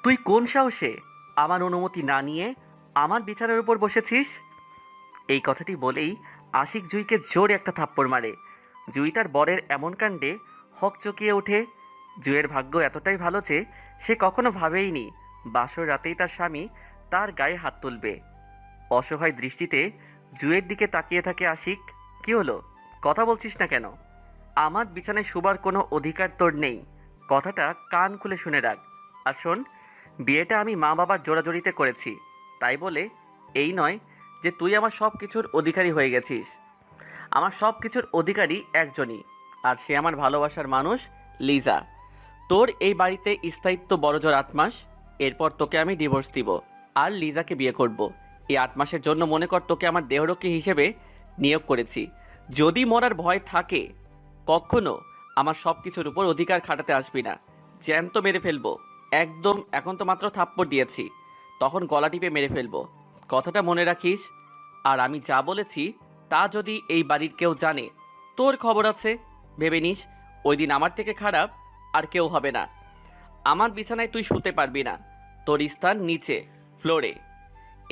তুই কোন সাহসে আমার অনুমতি না নিয়ে আমার বিছানার উপর বসেছিস? এই কথাটি বলেই আশিক জুঁইকে জোরে একটা থাপ্পড় মারে। জুঁই তার বরের এমন কাণ্ডে হকচকিয়ে ওঠে। জুঁইয়ের ভাগ্য এতটাই ভালো যে সে কখনো ভাবেইনি বাসর রাতেই তার স্বামী তার গায়ে হাত তুলবে। অসহায় দৃষ্টিতে জুঁইয়ের দিকে তাকিয়ে থাকে আশিক। কি হলো, কথা বলছিস না কেন? আমার বিছানায় শোবার কোনো অধিকার তোর নেই, কথাটা কান খুলে শুনে রাখ। আর শোন, বিয়েটা আমি মা বাবার জোড়াজোড়িতে করেছি, তাই বলে এই নয় যে তুই আমার সব কিছুর অধিকারী হয়ে গেছিস। আমার সব কিছুর অধিকারী একজনই, আর সে আমার ভালোবাসার মানুষ, লিজা। তোর এই বাড়িতে স্থায়িত্ব বড়জোর 8 মাস। এরপর তোকে আমি ডিভোর্স দিব আর লিজাকে বিয়ে করব। এই 8 মাসের জন্য মনে কর তোকে আমার দেহরক্ষী হিসেবে নিয়োগ করেছি। যদি মরার ভয় থাকে, কখনো আমার সব কিছুর উপর অধিকার খাটাতে আসবি না। জ্যান্ত মেরে ফেলবো একদম। এখন তো মাত্র থাপ্পড় দিয়েছি, তখন গলা টিপে মেরে ফেলবো। কথাটা মনে রাখিস। আর আমি যা বলেছি তা যদি এই বাড়ির কেউ জানে, তোর খবর আছে। ভেবে নিস, ওই দিন আমার থেকে খারাপ আর কেউ হবে না। আমার বিছানায় তুই শুতে পারবি না, তোর স্থান নিচে, ফ্লোরে।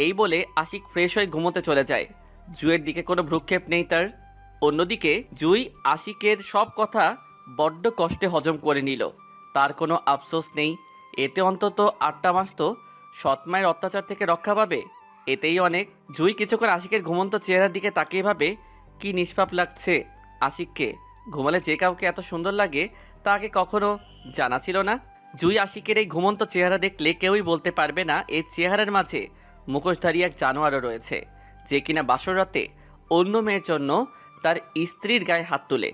এই বলে আশিক ফ্রেশ হয়ে ঘুমোতে চলে যায়। জুঁয়ের দিকে কোনো ভ্রুক্ষেপ নেই তার। অন্যদিকে জুঁই আশিকের সব কথা বড্ড কষ্টে হজম করে নিল। তার কোনো আফসোস নেই। এতে অন্তত 8টা মাস তো সৎমায়ের অত্যাচার থেকে রক্ষা পাবে, এতেই অনেক। জুঁই কিছুক্ষণ আশিকের ঘুমন্ত চেহারার দিকে তাকিয়ে ভাবে, কি নিষ্পাপ লাগছে আশিককে। ঘুমালে যে কাউকে এত সুন্দর লাগে তা আগে কখনো জানা ছিল না। জুঁই আশিকের এই ঘুমন্ত চেহারা দেখলে কেউই বলতে পারবে না এই চেহারার মাঝে মুখোশধারী এক জানোয়ারও রয়েছে, যে কিনা বাসর রাতে অন্য মেয়ের জন্য তার স্ত্রীর গায়ে হাত তুলে।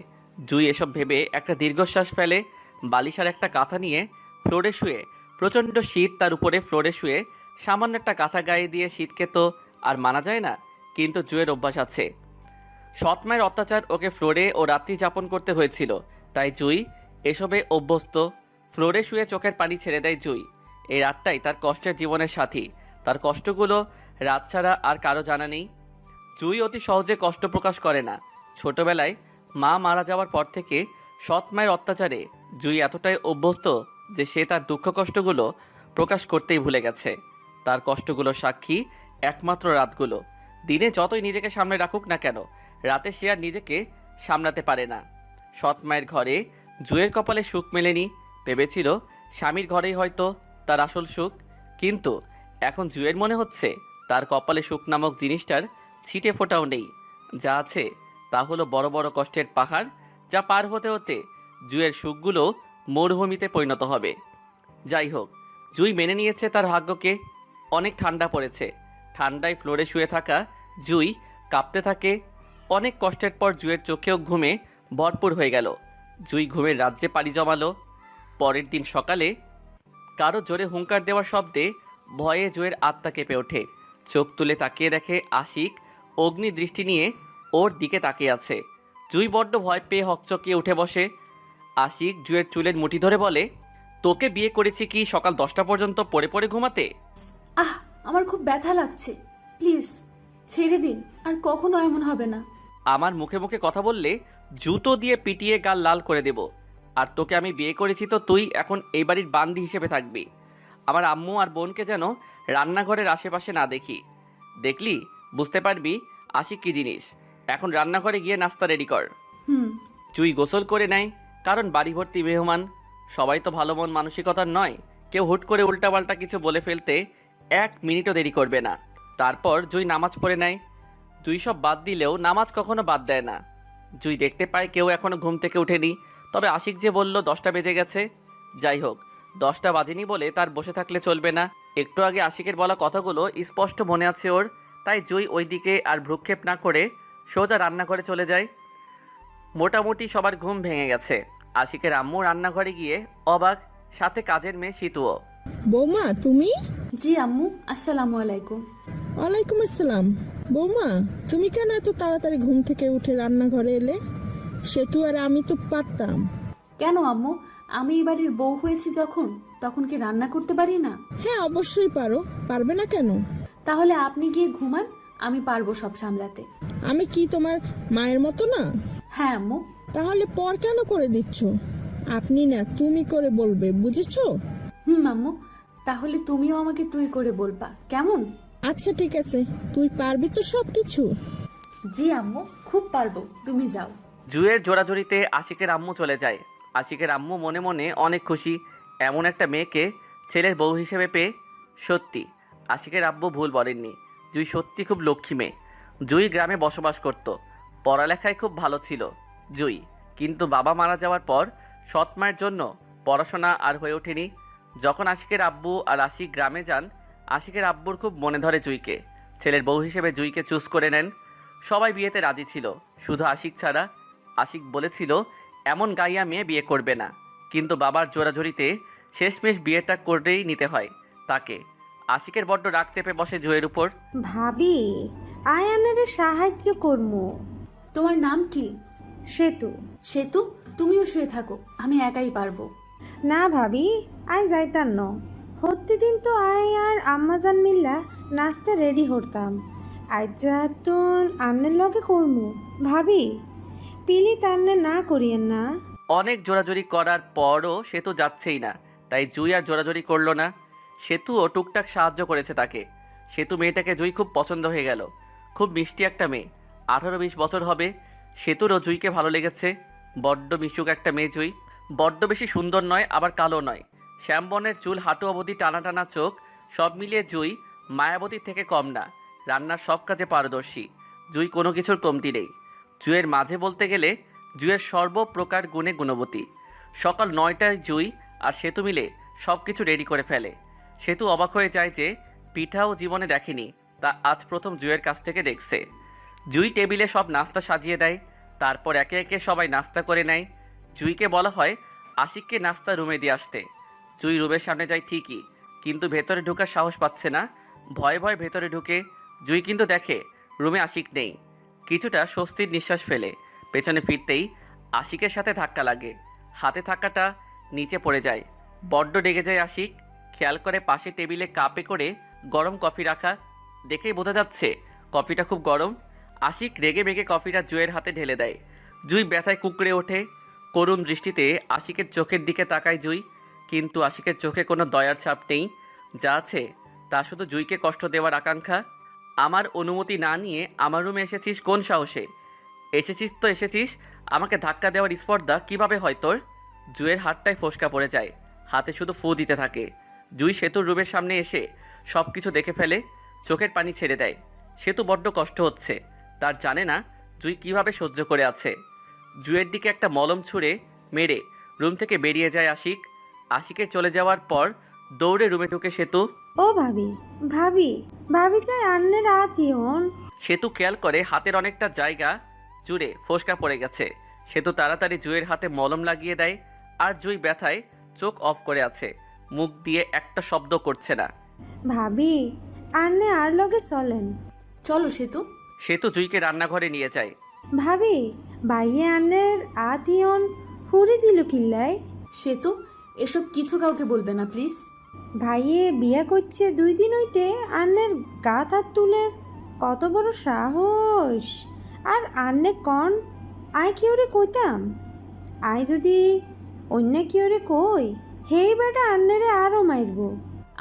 জুঁই এসব ভেবে একটা দীর্ঘশ্বাস ফেলে। বালিশার একটা কাঁথা নিয়ে ফ্লোরে শুয়ে, প্রচণ্ড শীত তার উপরে, ফ্লোরে শুয়ে সামান্য একটা কাঁথা গায়ে দিয়ে শীতকে তো আর মানা যায় না, কিন্তু জুঁয়ের অভ্যাস আছে। সৎমায়ের অত্যাচার ওকে ফ্লোরে ও রাত্রি যাপন করতে হয়েছিল, তাই জুঁই এসবে অভ্যস্ত। ফ্লোরে শুয়ে চোখের পানি ছেড়ে দেয় জুঁই। এই রাতটাই তার কষ্টের জীবনের সাথী। তার কষ্টগুলো রাত ছাড়া আর কারো জানা নেই। জুঁই অতি সহজে কষ্ট প্রকাশ করে না। ছোটবেলায় মা মারা যাওয়ার পর থেকে সৎ মায়ের অত্যাচারে জুঁই এতটাই অভ্যস্ত যে সে তার দুঃখ কষ্টগুলো প্রকাশ করতেই ভুলে গেছে। তার কষ্টগুলোর সাক্ষী একমাত্র রাতগুলো। দিনে যতই নিজেকে সামনে রাখুক না কেন, রাতে সে আর নিজেকে সামলাতে পারে না। সৎ মায়ের ঘরে জুঁইয়ের কপালে সুখ মেলেনি। ভেবেছিল স্বামীর ঘরেই হয়তো তার আসল সুখ, কিন্তু এখন জুঁইয়ের মনে হচ্ছে তার কপালে সুখ নামক জিনিসটার ছিটে ফোঁটাও নেই। যা আছে তা হলো বড় বড় কষ্টের পাহাড়, যা পার হতে হতে জুঁইয়ের সুখগুলো মরুভূমিতে পরিণত হবে। যাই হোক, জুঁই মেনে নিয়েছে তার ভাগ্যকে। অনেক ঠান্ডা পড়েছে। ঠান্ডায় ফ্লোরে শুয়ে থাকা জুঁই কাঁপতে থাকে। অনেক কষ্টের পর জুঁইয়ের চোখেও ঘুমে ভরপুর হয়ে গেল। জুঁই ঘুমের রাজ্যে পাড়ি জমালো। পরের দিন সকালে কারো জোরে হুঙ্কার দেওয়ার শব্দে ভয়ে জুঁইয়ের আত্মা কেঁপে ওঠে। চোখ তুলে তাকিয়ে দেখে আশিক অগ্নি দৃষ্টি নিয়ে ওর দিকে তাকিয়ে আছে। জুঁই বড্ড ভয় পেয়ে হকচকিয়ে উঠে বসে। আশিক জুঁইয়ের চুলের মুঠি ধরে বলে, তোকে বিয়ে করেছি কি সকাল 10টা পর্যন্ত পড়ে পড়ে ঘুমাতে? আহ, আমার খুব ব্যথা লাগছে, প্লিজ ছেড়ে দিন, আর কখনো এমন হবে না। আমার মুখে মুখে কথা বললে জুতো দিয়ে পিটিয়ে গাল লাল করে দেব। আর তোকে আমি বিয়ে করেছি তো তুই এখন এই বাড়ির বান্দি হিসেবে থাকবি। আমার আম্মু আর বোনকে যেন রান্নাঘরের আশেপাশে না দেখি। দেখলি বুঝতে পারবি আশিক কী জিনিস। এখন রান্নাঘরে গিয়ে নাস্তা রেডি কর। হুম। জুঁই গোসল করে নেয়, কারণ বাড়ি ভর্তি মেহমান। সবাই তো ভালো মন মানসিকতার নয়। কেউ হুট করে উল্টাপাল্টা কিছু বলে ফেলতে 1 মিনিটও দেরি করবে না। তারপর জুঁই নামাজ পড়ে নেয়। জুঁই সব বাদ দিলেও নামাজ কখনো বাদ দেয় না। জুঁই দেখতে পায় কেউ এখনো ঘুম থেকে ওঠেনি। তবে আশিক যে বলল 10টা বেজে গেছে, যাই হোক 10টা বাজেনি বলে তার বসে থাকলে চলবে না। একটু আগে আশিকের বলা কথাগুলো স্পষ্ট মনে আছে ওর, তাই জুঁই ওই দিকে আর ভ্রুক্ষেপ না করে সোজা রান্নাঘরে চলে যায়। মোটামুটি সবার ঘুম ভেঙে গেছে। আশিকের আম্মু রান্নাঘরে গিয়ে অবাক, সাথে কাজের মেয়ে শীতুও। বৌমা তুমি? জি আম্মু, আসসালামু আলাইকুম। ওয়ালাইকুম আসসালাম। বৌমা তুমি কেন এত তাড়াতাড়ি ঘুম থেকে উঠে রান্নাঘরে এলে? সেতু আর আমি তো পারতাম। কেন আম্মু, আমি এই বাড়ির বউ হয়েছি যখন, তখন কি রান্না করতে পারি না? হ্যাঁ অবশ্যই পারো, পারবে না কেন? তাহলে আপনি গিয়ে ঘুমান, আমি পারবো সব সামলাতে। আমি কি তোমার মায়ের মতো না? হ্যাঁ আম্মু। তাহলে পর কেন করে দিচ্ছ? আপনি না তুমি করে বলবে, বুঝেছো? আম্মু, তাহলে তুমিও আমাকে তুই করে বলবা, কেমন? আচ্ছা ঠিক আছে, তুই পারবি তো সব কিছু? জি আম্মু, খুব পারবো, তুমি যাও। জুয়ের জোড়াজুড়িতে আশিকের আম্মু চলে যায়। আশিকের আম্মু মনে মনে অনেক খুশি এমন একটা মেয়েকে ছেলের বউ হিসেবে পেয়ে। সত্যি আশিকের আব্বু ভুল বলেননি, জুই সত্যি খুব লক্ষ্মী মেয়ে। জুই গ্রামে বসবাস করত, পড়ালেখায় খুব ভালো ছিল জুই, কিন্তু বাবা মারা যাওয়ার পর সৎ মায়ের জন্য পড়াশোনা আর হয়ে ওঠেনি। যখন আশিকের আব্বু আর আশিক গ্রামে যান, আশিকের আব্বুর খুব মনে ধরে জুইকে, ছেলের বউ হিসেবে জুইকে চুজ করে নেন। সবাই বিয়েতে রাজি ছিল, শুধু আশিক ছাড়া। আশিক বলেছিল এমন গাইয়া মেয়ে বিয়ে করবে না, কিন্তু বাবার জোরাজোরিতে শেষমেশ বিয়েটা করেই নিতে হয় তাকে। আশিকের বড্ড রাগ চেপে বসে জুয়ের উপর। ভাবি, আয়ানের সাহায্য করমু। তোমার নাম কি? সেতু। সেতু, তুমিও শুয়ে থাকো, আমি একাই পারবো। না ভাবি, আয় যাইতাম ন। প্রতিদিন তো আয় আর আম্মাজান মিল্লা নাস্তা রেডি হতাম। আজ যাতুন আন্নের লগে করমু। ভাবি, পিলি তান্নে না করিয়েন না। অনেক জোরাজোরি করার পরও সে তো যাচ্ছেই না, তাই জুই আর জোরাজোরি করলো না। সেতুও টুকটাক সাহায্য করেছে তাকে। সেতু মেয়েটাকে জুই খুব পছন্দ হয়ে গেল, খুব মিষ্টি একটা মেয়ে, 18-20 বছর হবে। সেতুরও জুইকে ভালো লেগেছে, বড্ড মিশুক একটা মেয়ে জুই। বড্ড বেশি সুন্দর নয়, আবার কালো নয়, শ্যামবনের চুল, হাঁটু অবধি টানা টানা চোখ, সব মিলিয়ে জুই মায়াবতীর থেকে কম না। রান্নার সব কাজে পারদর্শী, জুই কোনো কিছুর কমতি নেই। জুয়ের মাঝে বলতে গেলে জুয়ের সর্বপ্রকার গুণে গুণবতী। সকাল 9টায় জুই আর সেতু মিলে সব কিছু রেডি করে ফেলে। সেতু অবাক হয়ে যায় যে পিঠাও জীবনে দেখেনি, তা আজ প্রথম জুয়ের কাছ থেকে দেখছে। জুই টেবিলে সব নাস্তা সাজিয়ে দেয়, তারপর একে একে সবাই নাস্তা করে নেয়। জুইকে বলা হয় আশিককে নাস্তা রুমে দিয়ে আসতে। জুই রুমের সামনে যায় ঠিকই, কিন্তু ভেতরে ঢোকার সাহস পাচ্ছে না, ভয়ে ভয়ে ভেতরে ঢুকে। জুই কিন্তু দেখে রুমে আশিক নেই। কিছুটা স্বস্তির নিঃশ্বাস ফেলে পেছনে ফিরতেই আশিকের সাথে ধাক্কা লাগে, হাতে থাকাটা নিচে পড়ে যায়। বড্ড রেগে যায় আশিক, খেয়াল করে পাশে টেবিলে কাপে করে গরম কফি রাখা, দেখেই বোঝা যাচ্ছে কফিটা খুব গরম। আশিক রেগে মেগে কফিটা জুয়ের হাতে ঢেলে দেয়। জুই ব্যথায় কুঁকড়ে ওঠে, করুণ দৃষ্টিতে আশিকের চোখের দিকে তাকায় জুই, কিন্তু আশিকের চোখে কোনো দয়ার ছাপ নেই, যা আছে তা শুধু জুইকে কষ্ট দেওয়ার আকাঙ্ক্ষা। আমার অনুমতি না নিয়ে আমার রুমে এসেছিস কোন সাহসে? এসেছিস তো এসেছিস, আমাকে ধাক্কা দেওয়ার স্পর্ধা কিভাবে হয় তোর? জুয়ের হাতটায় ফোসকা পড়ে যায়, হাতে শুধু ফু দিতে থাকে। জুই সেতুর রুমের সামনে এসে সব কিছু দেখে ফেলে, চোখের পানি ছেড়ে দেয়। সেতু বড্ড কষ্ট হচ্ছে, তার জানে না জুই কিভাবে সহ্য করে আছে। জুয়ের দিকে একটা মলম ছুঁড়ে মেরে রুম থেকে বেরিয়ে যায় আশিক। আশিকের চলে যাওয়ার পর দৌড়ে রুমে ঢুকে সেতু। ও ভাবি, ভাবি, ভাবি চাই আন্নের আতিয়ন। সেতু খেয়াল করে হাতের অনেকটা জায়গা জুড়ে ফোসকা পড়ে গেছে। সেতু তাড়াতাড়ি জুয়ের হাতে মলম লাগিয়ে দেয়, আর জুই ব্যথায় চোখ অফ করে আছে, মুখ দিয়ে একটা শব্দ করছে না। ভাবি, আন্নে আর লগে চলেন। চলো সেতু। সেতু জুইকে রান্নাঘরে নিয়ে যায়। ভাবি, বাইয়ে আন্নের আতিয়ন হুড়ি দিল কিল্লাই। সেতু, এসব কিছু কাউকে বলবে না প্লিজ। ভাইয়ে বিয়া করছে 2 দিন হইতে আন্নের গাত হাত তুলে, কত বড় সাহস! আর আন্নে কন আয় কি ওরে কইতাম? আয় যদি অন্য কি ওরে কই, হেই বেটা আন্নেরে আরও মারব।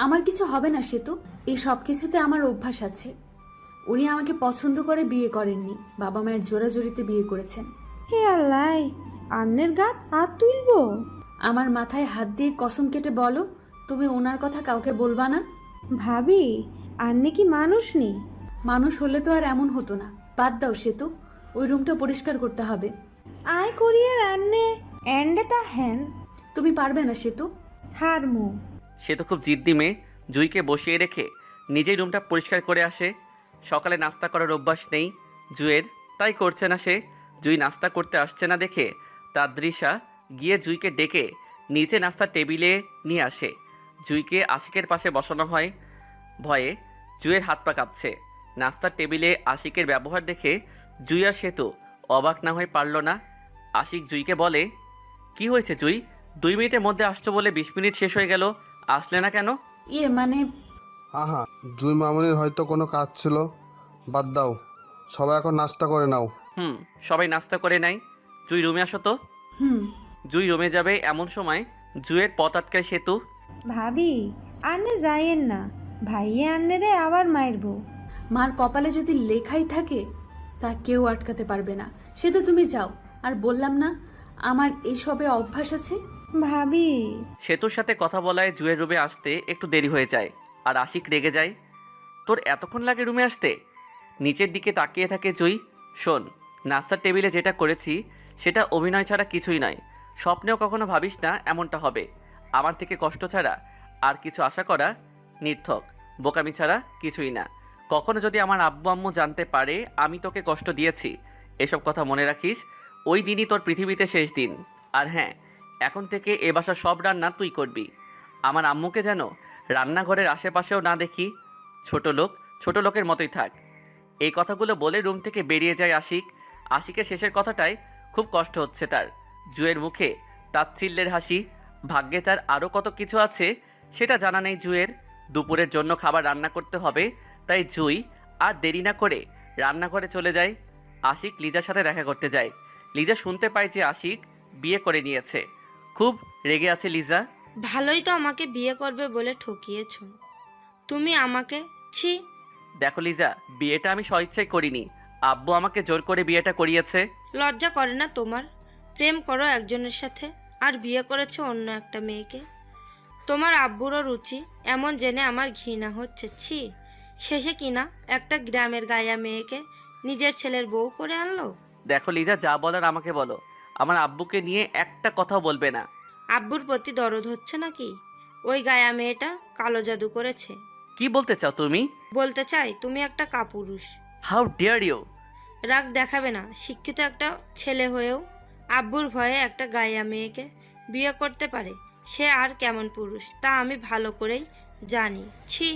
আমার কিছু হবে না সেতু, এই সব কিছুতে আমার অভ্যাস আছে। উনি আমাকে পছন্দ করে বিয়ে করেননি, বাবা মায়ের জোরাজোরিতে বিয়ে করেছেন। হে আল্লাহ, আন্নের গাত হাত তুলব? আমার মাথায় হাত দিয়ে কসম কেটে বলো তুমি ওনার কথা কাউকে বলবা না। ভাবি, আন্নে কি মানুষ নি? মানুষ হলে তো আর এমন হতো না। বাদ দাও সেতু, ওই রুমটা পরিষ্কার করতে হবে। আয় করিয়ার আন্নে এন্ডে তা হেন তুমি পারবে না সেতু। হারমু। সে তো খুব জিদ্দি মেয়ে, জুইকে বসিয়ে রেখে নিজেই রুমটা পরিষ্কার করে আসে। সকালে নাস্তা করার অভ্যাস নেই জুয়ের, তাই করছে না সে। জুই নাস্তা করতে আসছে না দেখে তাদৃশা গিয়ে জুইকে ডেকে নিচে নাস্তার টেবিলে নিয়ে আসে। জুইকে আশিকের পাশে বসানো হয়। ভয়ে জুয়ের হাত পা কাঁপছে। নাস্তার টেবিলে আশিকের ব্যবহার দেখে জুই আর সেতু অবাক না হয়ে পারল না। আশিক জুইকে বলে, কি হয়েছে জুই? 2 মিনিটের মধ্যে আসছো বলে 20 মিনিট শেষ হয়ে গেল, আসলে না কেন? মানে আহা, জুই মামুনির হয়তো কোনো কাজ ছিল, বাদ দাও, সবাই এখন নাস্তা করে নাও। সবাই নাস্তা করে নাই, জুই রুমে আসো তো। জুই রুমে যাবে এমন সময় জুয়ের পথ আটকায় সেতু। ভাবি, আন্নে যাইয়েন না, ভাইয়ে আন্নেরে আবার মারবো। মার কপালে যদি লেখাই থাকে তা কেউ আটকাতে পারবে না। সে তো তুমি যাও। আর বললাম না আমার এসবে অভ্যাস আছে। ভাবি, সেতুর সাথে কথা বলায় জুয়ের রুমে আসতে একটু দেরি হয়ে যায় আর আশিক রেগে যায়। তোর এতক্ষণ লাগে রুমে আসতে? নিচের দিকে তাকিয়ে থাকে জুই। শোন, নাস্তার টেবিলে যেটা করেছি সেটা অভিনয় ছাড়া কিছুই নয়। স্বপ্নেও কখনো ভাবিস না এমনটা হবে। আমার থেকে কষ্ট ছাড়া আর কিছু আশা করা নির্থক, বোকামি ছাড়া কিছুই না। কখনো যদি আমার আব্বু আম্মু জানতে পারে আমি তোকে কষ্ট দিয়েছি, এসব কথা মনে রাখিস। ওই দিনই তোর পৃথিবীতে শেষ দিন। আর হ্যাঁ, এখন থেকে এ বাসার সব রান্না তুই করবি। আমার আম্মুকে যেন রান্নাঘরের আশেপাশেও না দেখি। ছোট লোকের মতোই থাক। এই কথাগুলো বলে রুম থেকে বেরিয়ে যায় আশিক। আশিকের শেষের কথাটায় খুব কষ্ট হচ্ছে তার। জুয়ের মুখে তাচ্ছিল্যের হাসি। ভাগ্যে তার আরও কত কিছু আছে সেটা জানা নেই জুয়ের। দুপুরের জন্য খাবার রান্না করতে হবে, তাই জুই আর দেরি না করে রান্নাঘরে চলে যায়। আশিক লিজার সাথে দেখা করতে যায়। লিজা শুনতে পায় যে আশিক বিয়ে করে নিয়েছে। খুব রেগে আছে লিজা। ভালোই তো আমাকে বিয়ে করবে বলে ঠকিয়েছ তুমি আমাকে। ছি। দেখো লিজা, বিয়েটা আমি স্বইচ্ছায় করিনি, আব্বু আমাকে জোর করে বিয়েটা করিয়েছে। লজ্জা করে না তোমার? প্রেম করো একজনের সাথে আর বিয়ে করেছো অন্য একটা মেয়েকে। তোমার আব্বুরও রুচি এমন জেনে আমার ঘৃণা হচ্ছে। ছি। শেষে কিনা একটা গ্রামের গায়া মেয়েকে নিজের ছেলের বউ করে আনলো। দেখো লিজা, যা বলার আমাকে বলো। আমার আব্বুকে নিয়ে একটা কথাও বলবে না। আব্বুর প্রতি দরদ হচ্ছে নাকি? ওই গায়া মেয়েটা কালো জাদু করেছে। কি বলতে চাও তুমি? বলতে চাই তুমি একটা কাপুরুষ। How dare you! রাগ দেখাবে না। শিক্ষিত একটা ছেলে হয়েও আব্বুর ভয়ে একটা গায়া মেয়েকে বিয়ে করতে পারে, সে আর কেমন পুরুষ তা আমি ভালো করেই জানি। ছি,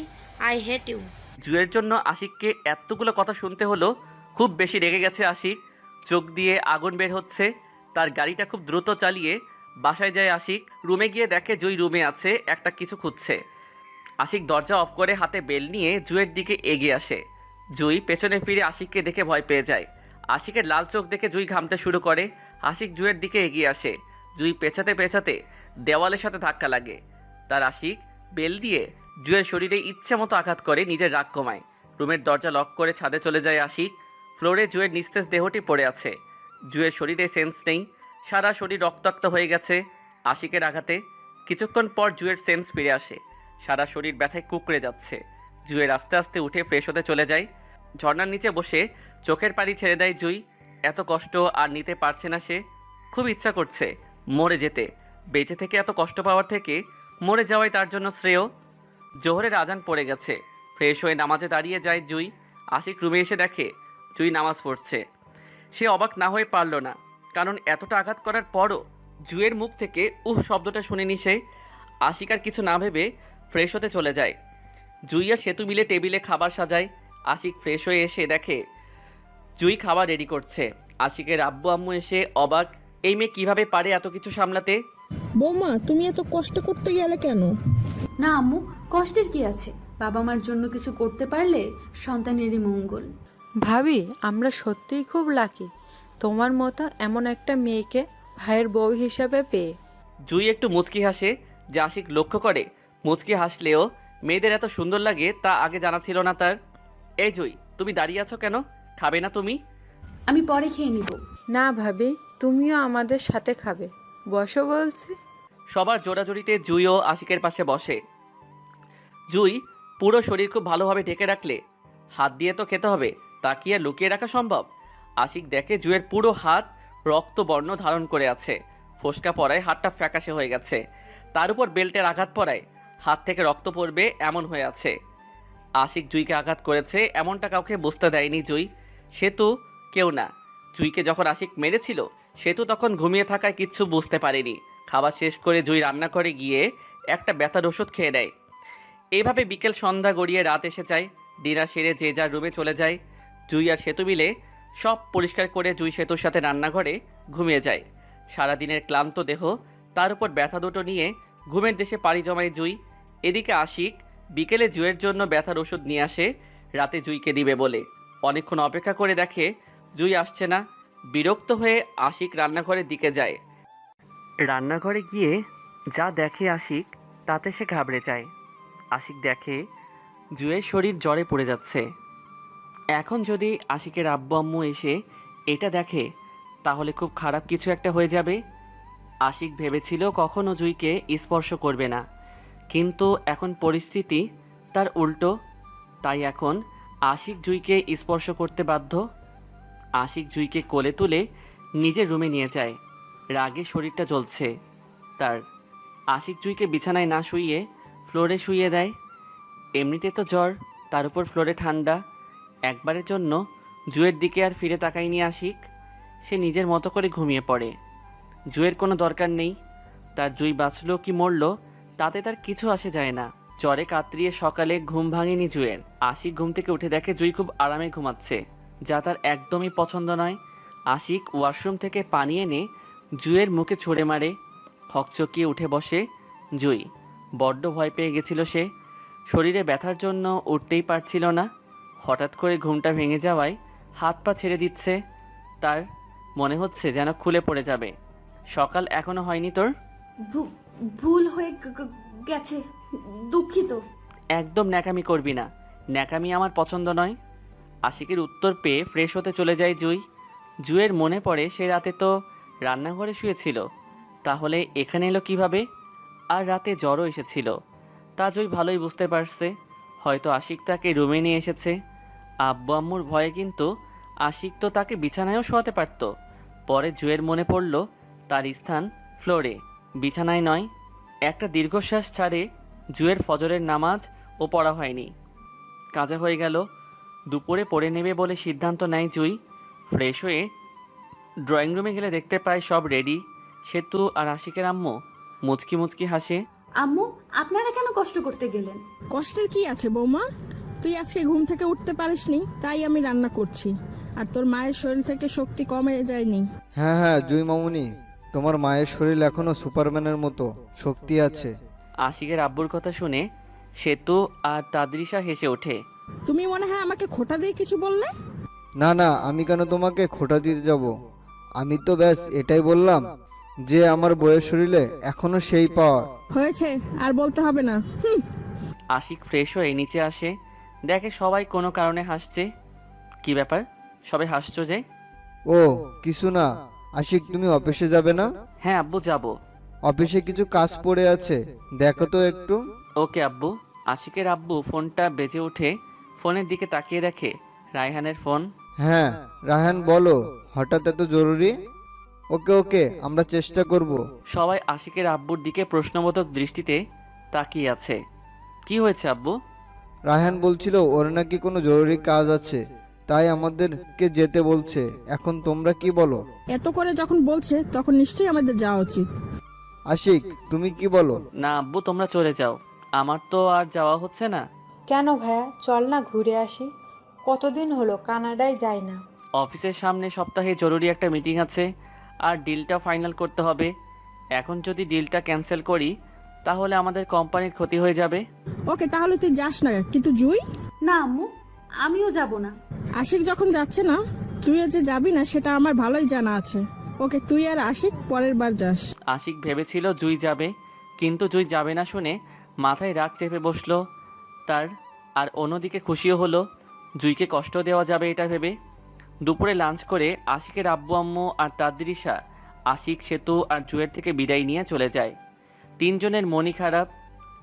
আই হেট ইউ। জুয়ের জন্য আশিককে এতগুলো কথা শুনতে হলো। খুব বেশি রেগে গেছে আশিক। চোখ দিয়ে আগুন বের হচ্ছে। তার গাড়িটা খুব দ্রুত চালিয়ে বাসায় যায় আশিক। রুমে গিয়ে দেখে জুই রুমে আছে, একটা কিছু খুঁজছে। আশিক দরজা অফ করে হাতে বেল নিয়ে জুয়ের দিকে এগিয়ে আসে। জুই পেছনে ফিরে আশিককে দেখে ভয় পেয়ে যায়। আশিকের লাল চোখ দেখে জুই ঘামতে শুরু করে। আশিক জুয়ের দিকে এগিয়ে আসে। জুই পেছাতে পেছাতে দেওয়ালের সাথে ধাক্কা লাগে। তার আশিক বেল দিয়ে জুয়ের শরীরে ইচ্ছে মতো আঘাত করে নিজের রাগ কমায়। রুমের দরজা লক করে ছাদে চলে যায় আশিক। ফ্লোরে জুয়ের নিস্তেজ দেহটি পড়ে আছে। জুয়ের শরীরে সেন্স নেই, সারা শরীর রক্তাক্ত হয়ে গেছে আশিকের আঘাতে। কিছুক্ষণ পর জুয়ের সেন্স ফিরে আসে। সারা শরীর ব্যথায় কুঁকড়ে যাচ্ছে। জুয়ের আস্তে আস্তে উঠে ফ্রেশ হতে চলে যায়। ঝর্ণার নিচে বসে চোখের পানি ছেড়ে দেয় জুই। এত কষ্ট আর নিতে পারছে না সে। খুব ইচ্ছা করছে মরে যেতে। বেঁচে থেকে এত কষ্ট পাওয়ার থেকে মরে যাওয়াই তার জন্য শ্রেয়। জোহরের আজান পড়ে গেছে। ফ্রেশ হয়ে নামাজে দাঁড়িয়ে যায় জুই। আশিক রুমে এসে দেখে জুই নামাজ পড়ছে। সে অবাক না হয়ে পারল না, কারণ এতটা আঘাত করার পরও জুয়ের মুখ থেকে শব্দটা শুনেনি সে। আশিক আর কিছু না ভেবে ফ্রেশ হতে চলে যায়। জুই আর সেতু মিলে টেবিলে খাবার সাজায়। আশিক ফ্রেশ হয়ে এসে দেখে জুই খাবার রেডি করছে। আশিকের আব্বু আম্মু এসে অবাক, এই মেয়ে কীভাবে পারে এত কিছু সামলাতে। বৌমা, তুমি এত কষ্ট করতে গেলে কেন? না আম্মু, কষ্টের কি আছে? বাবা মার জন্য কিছু করতে পারলে সন্তানেরই মঙ্গল। ভাবি, আমরা সত্যিই খুব লাকি তোমার মতো এমন একটা মেয়েকে ভাইয়ের বউ হিসাবে পেয়ে। জুই একটু মুচকি হাসে, যা আশিক লক্ষ্য করে। মুচকি হাসলেও মেয়েদের এত সুন্দর লাগে তা আগে জানা ছিল না তার। এই জুই, তুমি দাঁড়িয়ে আছো কেন? খাবে না তুমি? আমি পরে খেয়ে নিব। না ভাবি, তুমিও আমাদের সাথে খাবে, বসো বলছি। সবার জোড়াজুড়িতে জুইও আশিকের পাশে বসে। জুই পুরো শরীর খুব ভালোভাবে ঢেকে রাখলে হাত দিয়ে তো খেতে হবে, তা কি আর লুকিয়ে রাখা সম্ভব? আশিক দেখে জুয়ের পুরো হাত রক্তবর্ণ ধারণ করে আছে। ফোসকা পড়ায় হাতটা ফ্যাকাশে হয়ে গেছে। তার উপর বেল্টের আঘাত পড়ায় হাত থেকে রক্ত পড়বে এমন হয়ে আছে। আশিক জুইকে আঘাত করেছে এমনটা কাউকে বুঝতে দেয়নি জুই। সেতু কেউ না। জুইকে যখন আশিক মেরেছিল সেতু তখন ঘুমিয়ে থাকায় কিচ্ছু বুঝতে পারেনি। খাবার শেষ করে জুই রান্না করে গিয়ে একটা ব্যথার ওষুধ খেয়ে নেয়। এইভাবে বিকেল সন্ধ্যা গড়িয়ে রাত এসে যায়। ডিনার সেরে যে যার রুমে চলে যায়। জুই আর সেতু মিলে সব পরিষ্কার করে জুই সেতুর সাথে রান্নাঘরে ঘুমিয়ে যায়। সারাদিনের ক্লান্ত দেহ, তার উপর ব্যথা দুটো নিয়ে ঘুমের দেশে পাড়ি জমায় জুই। এদিকে আশিক বিকেলে জুয়ের জন্য ব্যথার ওষুধ নিয়ে আসে রাতে জুইকে দিবে বলে। অনেকক্ষণ অপেক্ষা করে দেখে জুই আসছে না। বিরক্ত হয়ে আশিক রান্নাঘরের দিকে যায়। রান্নাঘরে গিয়ে যা দেখে আশিক তাতে সে ঘাবড়ে যায়। আশিক দেখে জুয়ের শরীর জ্বরে পড়ে যাচ্ছে। এখন যদি আশিকের আব্বু আম্মু এসে এটা দেখে তাহলে খুব খারাপ কিছু একটা হয়ে যাবে। আশিক ভেবেছিল কখনো জুইকে স্পর্শ করবে না, কিন্তু এখন পরিস্থিতি তার উল্টো। তাই এখন আশিক জুইকে স্পর্শ করতে বাধ্য। আশিক জুইকে কোলে তুলে নিজের রুমে নিয়ে যায়। রাগে শরীরটা জ্বলছে তার। আশিক জুইকে বিছানায় না শুইয়ে ফ্লোরে শুইয়ে দেয়। এমনিতে তো জ্বর, তার উপর ফ্লোরে ঠান্ডা। একবারের জন্য জুয়ের দিকে আর ফিরে তাকায়নি আশিক। সে নিজের মতো করে ঘুমিয়ে পড়ে। জুয়ের কোনো দরকার নেই। তার জুই বাঁচলো কি মরলো তাতে তার কিছু আসে যায় না। জ্বরে কাতরিয়ে সকালে ঘুম ভাঙেনি জুয়ের। আশিক ঘুম থেকে উঠে দেখে জুই খুব আরামে ঘুমাচ্ছে, যা তার একদমই পছন্দ নয়। আশিক ওয়াশরুম থেকে পানি এনে জুয়ের মুখে ছুঁড়ে মারে। হকচকিয়ে উঠে বসে জুই। বড্ড ভয় পেয়ে গেছিল সে। শরীরে ব্যথার জন্য উঠতেই পারছিল না। হঠাৎ করে ঘুমটা ভেঙে যাওয়ায় হাত পা ছেড়ে দিচ্ছে তার। মনে হচ্ছে যেন খুলে পড়ে যাবে। সকাল এখনো হয়নি তোর? ভুল হয়ে গেছে, দুঃখিত। একদম ন্যাকামি করবি না, ন্যাকামি আমার পছন্দ নয়। আশিকের উত্তর পেয়ে ফ্রেশ হতে চলে যায় জুই। জুয়ের মনে পড়ে সে রাতে তো রান্নাঘরে শুয়েছিল, তাহলে এখানে এলো কিভাবে? আর রাতে জ্বরও এসেছিল, তা জুই ভালোই বুঝতে পারছে। হয়তো আশিক তাকে রুমে নিয়ে এসেছে। আব্বু আম্মুর ভয়ে কিন্তু আশিক তো তাকে বিছানায়ও শোয়াতে পারত। পরে জুয়ের মনে পড়ল তার স্থান ফ্লোরে, বিছানায় নয়। একটা দীর্ঘশ্বাস ছাড়ে। জুয়ের ফজরের নামাজ ও পড়া হয়নি, কাজা হয়ে গেল। দুপুরে পড়ে নেবে বলে সিদ্ধান্ত নেয় জুই। ফ্রেশ হয়ে ড্রয়িং রুমে গেলে দেখতে পায় সব রেডি। সেতু আর আশিকের আম্মু মুচকি মুচকি হাসে। আম্মু, আপনারা কেন কষ্ট করতে গেলেন? কষ্টের কি আছে বৌমা? তুই আজকে ঘুম থেকে উঠতে পারিসনি, তাই আমি রান্না করছি। আর তোর মায়ের শরীর থেকে শক্তি কমে যায়নি। হ্যাঁ হ্যাঁ জুই মামুনি, তোমার মায়ের শরীর এখনো সুপারম্যানের মতো শক্তি আছে। আশিকের আব্বুর কথা শুনে সেতু আর তাদৃশা হেসে ওঠে। তুমি মনে হয় আমাকে খোঁটা দিয়ে কিছু বললে? না না, আমি কেন তোমাকে খোঁটা দিতে যাব? আমি তো ব্যাস এটাই বললাম যে আমার বইয়ের শরীরে এখনো সেই পাওয়ার। হয়েছে, আর বলতে হবে না। আশিক ফ্রেশ হয়ে নিচে আসে, দেখে সবাই কোনো কারণে হাসছে। কি ব্যাপার, সবাই হাসছো যে? ও কিছু না। আশিক, তুমি অফিসে যাবে না? হ্যাঁ আব্বু, যাব। অফিসে কিছু কাজ পড়ে আছে, দেখো তো একটু। ওকে আব্বু। আশিকের আব্বু ফোনটা বেজে ওঠে। ফোনের দিকে তাকিয়ে দেখে রায়হানের ফোন। হ্যাঁ রায়হান, বলো, হঠাৎ এত জরুরি? ওকে ওকে, আমরা চেষ্টা করব। সবাই আশিকের আব্বুর দিকে প্রশ্নবোধক দৃষ্টিতে তাকিয়ে আছে। কি হয়েছে আব্বু? রায়হান বলছিল ওর নাকি কোনো জরুরি কাজ আছে, তাই আমাদেরকে যেতে বলছে। এখন তোমরা কি বলো? এত করে যখন বলছে তখন নিশ্চয়ই আমাদের যাওয়া উচিত। আশিক, তুমি কি বলো? না আব্বু, তোমরা চলে যাও, আমার তো আর যাওয়া হচ্ছে না। কেন ভাইয়া, চল না ঘুরে আসি। কতদিন হলো কানাডায় যাই না। অফিসের সামনে সপ্তাহে জরুরি একটা মিটিং আছে, আর ডিলটা ফাইনাল করতে হবে। এখন যদি ডিলটা ক্যান্সেল করি তাহলে আমাদের কোম্পানির ক্ষতি হয়ে যাবে। ওকে, তাহলে তুই যাস না, কিন্তু জুই? না আম্মু, আমিও যাব না। আশিক যখন যাচ্ছে না, তুইও যে যাবি না সেটা আমার ভালোই জানা আছে। ওকে, তুই আর আশিক পরের বার যাস। আশিক ভেবেছিল জুই যাবে, কিন্তু জুই যাবে না শুনে মাথায় রাগ চেপে বসলো তার। আর অন্যদিকে খুশিও হলো, জুইকে কষ্ট দেওয়া যাবে এটা ভেবে। দুপুরে লাঞ্চ করে আশিকের আব্বু আম্মু আর তাদৃশা আশিক, সেতু আর জুয়ের থেকে বিদায় নিয়ে চলে যায়। তিনজনের মনই খারাপ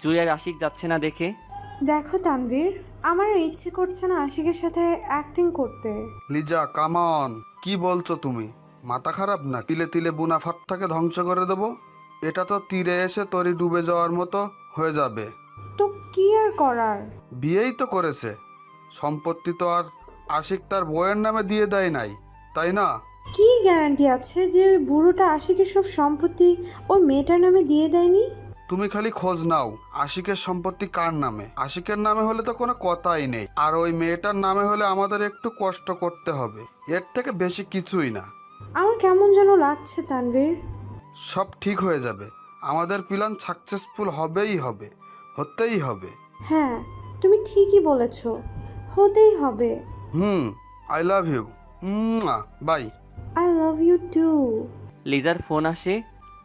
জুই আর আশিক যাচ্ছে না দেখে। দেখো তানভীর, আমার ইচ্ছে করছে না আশিকের সাথে অ্যাক্টিং করতে। লিজা, কামন, কি বলছো তুমি? মাথা খারাপ না? তিলে তিলে মুনাফাতটাকে ধ্বংস করে দেবো? এটা তো তীরে এসে তরি ডুবে যাওয়ার মতো হয়ে যাবে। তো কি আর করার? বিয়েই তো করেছে, সম্পত্তি তো আর আশিক তার বউয়ের নামে দিয়ে দেয় নাই, তাই না? কি গ্যারান্টি আছে যে ওই বুড়োটা আশিকের সব সম্পত্তি ওই মেয়েটার নামে দিয়ে দেয়নি? তুমি খালি খোঁজ নাও আশিকের সম্পত্তি কার নামে। আশিকের নামে হলে তো কোনো কথাই নেই, আর ওই মেয়েটার নামে হলে আমাদের একটু কষ্ট করতে হবে, এর থেকে বেশি কিছুই না। আমার কেমন যেন লাগছে তানভীর। সব ঠিক হয়ে যাবে, আমাদের প্ল্যান সাকসেসফুল হবেই হবে, হতেই হবে। হ্যাঁ, তুমি ঠিকই বলেছ, হতেই হবে। I love you, bye. I love you too. লিজার ফোন আসে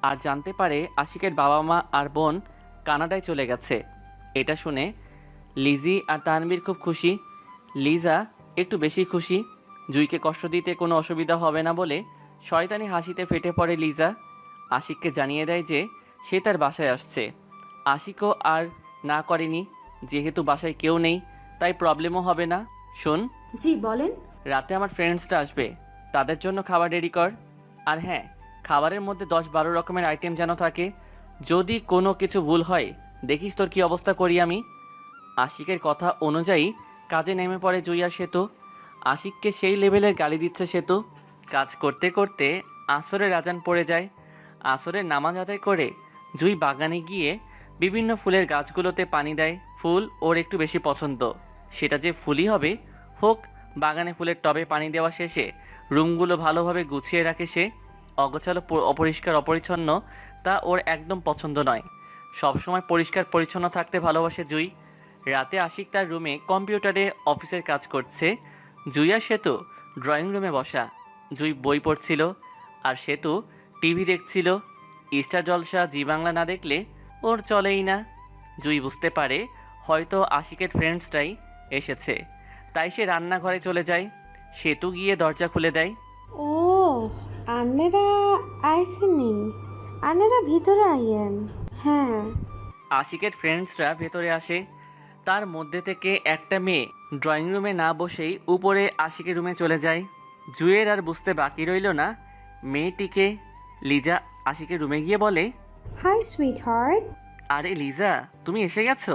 আর জানতে পারে আশিকের বাবা মা আর বোন কানাডায় চলে গেছে। এটা শুনে লিজি আর তানবীর খুব খুশি। লিজা একটু বেশি খুশি। জুইকে কষ্ট দিতে কোনো অসুবিধা হবে না বলে শয়তানি হাসিতে ফেটে পড়ে লিজা। আশিককে জানিয়ে দেয় যে সে তার বাসায় আসছে। আশিকও আর না করেনি, যেহেতু বাসায় কেউ নেই তাই প্রবলেমও হবে না। শোন, জি বলেন। রাতে আমার ফ্রেন্ডসটা আসবে, তাদের জন্য খাবার রেডি কর। আর হ্যাঁ, খাবারের মধ্যে 10-12 রকমের আইটেম যেন থাকে। যদি কোনো কিছু ভুল হয় দেখিস তোর কি অবস্থা করি আমি। আশিকের কথা অনুযায়ী কাজে নেমে পড়ে জুই আর সেতু। আশিককে সেই লেভেলের গালি দিচ্ছে সেতু। কাজ করতে করতে আসরের আজান পড়ে যায়। আসরের নামাজ আদায় করে জুই বাগানে গিয়ে বিভিন্ন ফুলের গাছগুলোতে পানি দেয়। ফুল ওর একটু বেশি পছন্দ, সেটা যে ফুলই হবে হোক। বাগানে ফুলের টবে পানি দেওয়া শেষে রুমগুলো ভালোভাবে গুছিয়ে রাখে সে। অগোছালো অপরিষ্কার অপরিচ্ছন্ন তা ওর একদম পছন্দ নয়। সবসময় পরিষ্কার পরিচ্ছন্ন থাকতে ভালোবাসে জুই। রাতে আশিক তার রুমে কম্পিউটারে অফিসের কাজ করছে। জুই আর সেতু ড্রয়িং রুমে বসা। জুই বই পড়ছিল আর সেতু টিভি দেখছিল। স্টার জলসা জি বাংলা না দেখলে ওর চলেই না। জুই বুঝতে পারে হয়তো আশিকের ফ্রেন্ডসটাই এসেছে, তাই সে রান্নাঘরে চলে যায়। সেতু গিয়ে দরজা খুলে দেয়। ও আন্নেরা আইসেনি, আন্নেরা ভিতরে আইয়েন। হ্যাঁ। আশিকের ফ্রেন্ডসরা ভেতরে আসে। তার মধ্যে থেকে একটা মেয়ে ড্রয়িং রুমে না বসেই উপরে আশিকের রুমে চলে যায়। জুয়ের আর বুঝতে বাকি রইল না মেয়েটিকে। লিজা আশিকের রুমে গিয়ে বলে, হাই সুইট হার্ট। আরে লিজা, তুমি এসে গেছো?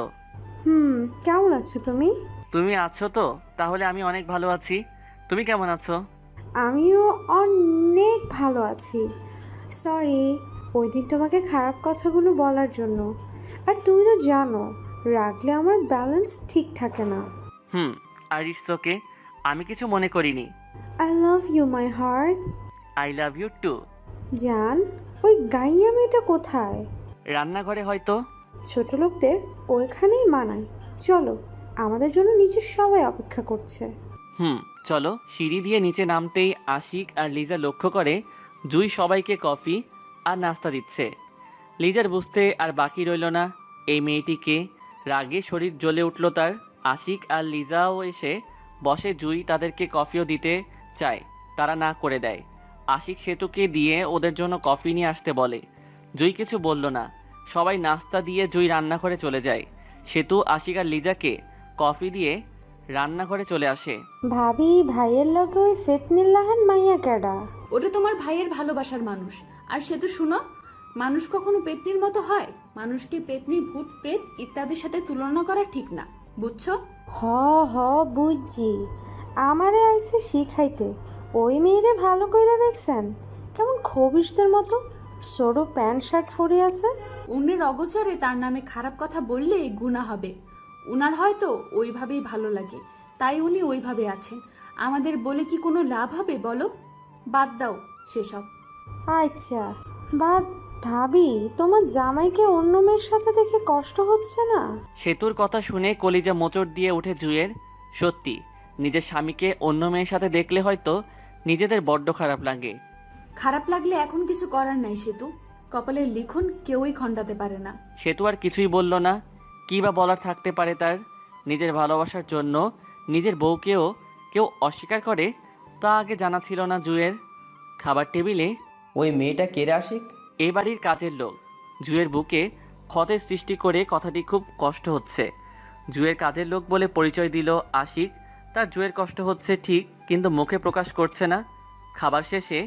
কেমন আছো তুমি? তুমি আছো তো? তাহলে আমি অনেক ভালো আছি। তুমি কেমন আছো? আমিও অনেক ভালো আছি। সরি ওই দিন তোমাকে খারাপ কথাগুলো বলার জন্য। আর তুমি তো জানো রাখলে আমার ব্যালেন্স ঠিক থাকে না। আর ইটস ওকে, আমি কিছু মনে করিনি। I love you my heart. I love you too. জান, ওই গাইয়া মেয়েটা কোথায়? রান্নাঘরে হয়তো। ছোট লোকদের ওইখানেই মানায়। চলো, আমাদের জন্য নিচে সবাই অপেক্ষা করছে। চলো। সিঁড়ি দিয়ে নিচে নামতেই আশিক আর লিজা লক্ষ্য করে জুই সবাইকে কফি আর নাস্তা দিচ্ছে। লিজার বুঝতে আর বাকি রইল না এই মেয়েটিকে। রাগে শরীর জ্বলে উঠল তার। আশিক আর লিজাও এসে বসে। জুই তাদেরকে কফিও দিতে চায়, তারা না করে দেয়। আশিক সেতুকে দিয়ে ওদের জন্য কফি নিয়ে আসতে বলে। জুই কিছু বলল না। সবাই নাস্তা দিয়ে জুই রান্নাঘরে চলে যায়। সেতু আশিক আর লিজাকে কফি দিয়ে রান্নাঘরে চলে আসে। ভাবি, ভাইয়ের লগে ওই ফেতনিল্লাহান মাইয়া কেডা? ওটা তোমার ভাইয়ের ভালোবাসার মানুষ। আর সে তো শুনো, মানুষ কখনো পেতনির মতো হয়? মানুষকে পেতনি, ভূত, প্রেত ইত্যাদির সাথে তুলনা করা ঠিক না, বুঝছো? হ বুঝছি। আমারে আইসে শিখাইতে। ওই মেয়েরে ভালো কইরা দেখছেন কেমন খবিশদের মতো সরু প্যান্ট শার্ট পরে আছে। অন্যের অগোচরে তার নামে খারাপ কথা বললে গুনাহ হবে। উনার হয়তো ওইভাবেই ভালো লাগে, তাই উনি ওইভাবে আছেন। আমাদের বলে কি কোনো লাভ হবে বলো? বাদ দাও সেসব। আচ্ছা বাদ। ভাবি, তোমার জামাইকে অন্য মেয়ের সাথে দেখে কষ্ট হচ্ছে না? সেতুর কথা শুনে কলিজা মোচড় দিয়ে উঠে জুয়ের। সত্যি, নিজের স্বামীকে অন্য মেয়ের সাথে দেখলে হয়তো নিজেদের বড্ড খারাপ লাগে। খারাপ লাগলে এখন কিছু করার নাই সেতু। কপালের লিখন কেউই খণ্ডাতে পারে না। সেতু আর কিছুই বলল না। কী বা বলার থাকতে পারে তার? নিজের ভালোবাসার জন্য নিজের বউকেও কেউ অস্বীকার করে, তা আগে জানা ছিল না জুয়ের। খাবার টেবিলে ওই মেয়েটা কেড়ে আশিক? এ বাড়ির কাজের লোক। জুয়ের বুকে ক্ষতের সৃষ্টি করে কথাটি খুব কষ্ট হচ্ছে। জুয়ের কাজের লোক বলে পরিচয় দিল আশিক। তার জুয়ের কষ্ট হচ্ছে ঠিক, কিন্তু মুখে প্রকাশ করছে না। খাবার শেষে,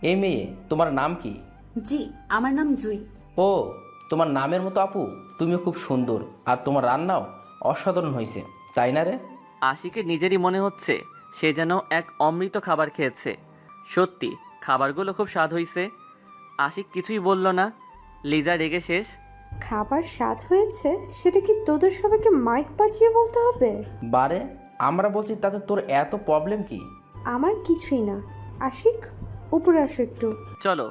এই মেয়ে, তোমার নাম কি? জি, আমার নাম জুই। ও, তোমার নামের মতো আপু, তুমিও খুব সুন্দর আর তোমার রান্নাও অসাধারণ হয়েছে, তাই না রে? আশিকের নিজেরই মনে হচ্ছে সে যেন এক অমৃত খাবার খেয়েছে। সত্যি খাবারগুলো খুব স্বাদ হয়েছে। আশিক কিছুই বলল না। লিজা রেগে শেষ। খাবার স্বাদ হয়েছে সেটা কি তোদের সবাইকে মাইক বাজিয়ে বলতে হবে? বারে, আমরা বলছি তাতে তোর এত প্রবলেম কি? আমার কিছুই না। আশিক, উপরে আসো একটু। চলো,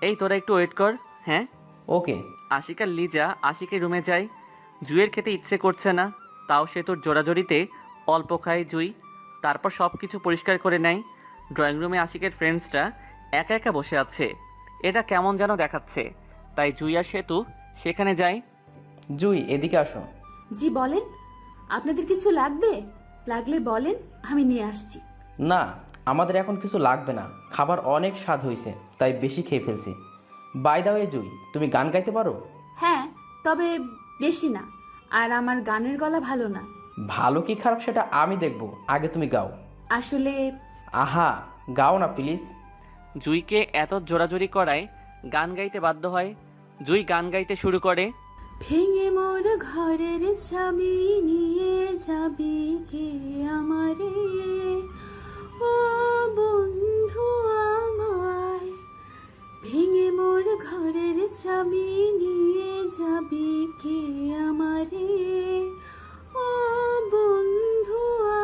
এই তোরা একটু ওয়েট কর। হ্যাঁ। ওকে। আশিক আর লিজা আশিকের রুমে যায়। জুয়ের খেতে ইচ্ছে করছে না, তাও সে তোর জোড়াজড়িতে অল্প খায় জুই। তারপর সব কিছু পরিষ্কার করে নেয়। ড্রয়িং রুমে আশিকের ফ্রেন্ডসরা একা একা বসে আছে। এটা কেমন যেন দেখাচ্ছে, তাই জুই আর সেতু সেখানে যায়। জুই, এদিকে আসো। জি বলেন, আপনাদের কিছু লাগবে? লাগলে বলেন, আমি নিয়ে আসছি। না, আমাদের এখন কিছু লাগবে না, খাবার অনেক স্বাদ হয়েছে তাই বেশি খেয়ে ফেলছি। বাই দা ওয়ে জুই, তুমি গান গাইতে পারো? হ্যাঁ, তবে বেশি না, আর আমার গানের গলা ভালো না। ভালো কি খারাপ সেটা আমি দেখব, আগে তুমি গাও। আসলে আহা, গাও না প্লিজ। জুইকে এত জোরাজুরি করায় গান গাইতে বাধ্য হয়। জুই গান গাইতে শুরু করে। ভেঙে মোর ঘরের চাবি নিয়ে যাবি কে আমারে, ও বন্ধু আমার। ভেঙে মোর ঘরের চাবি নিয়ে যাবি কে আমারে, ও বন্ধু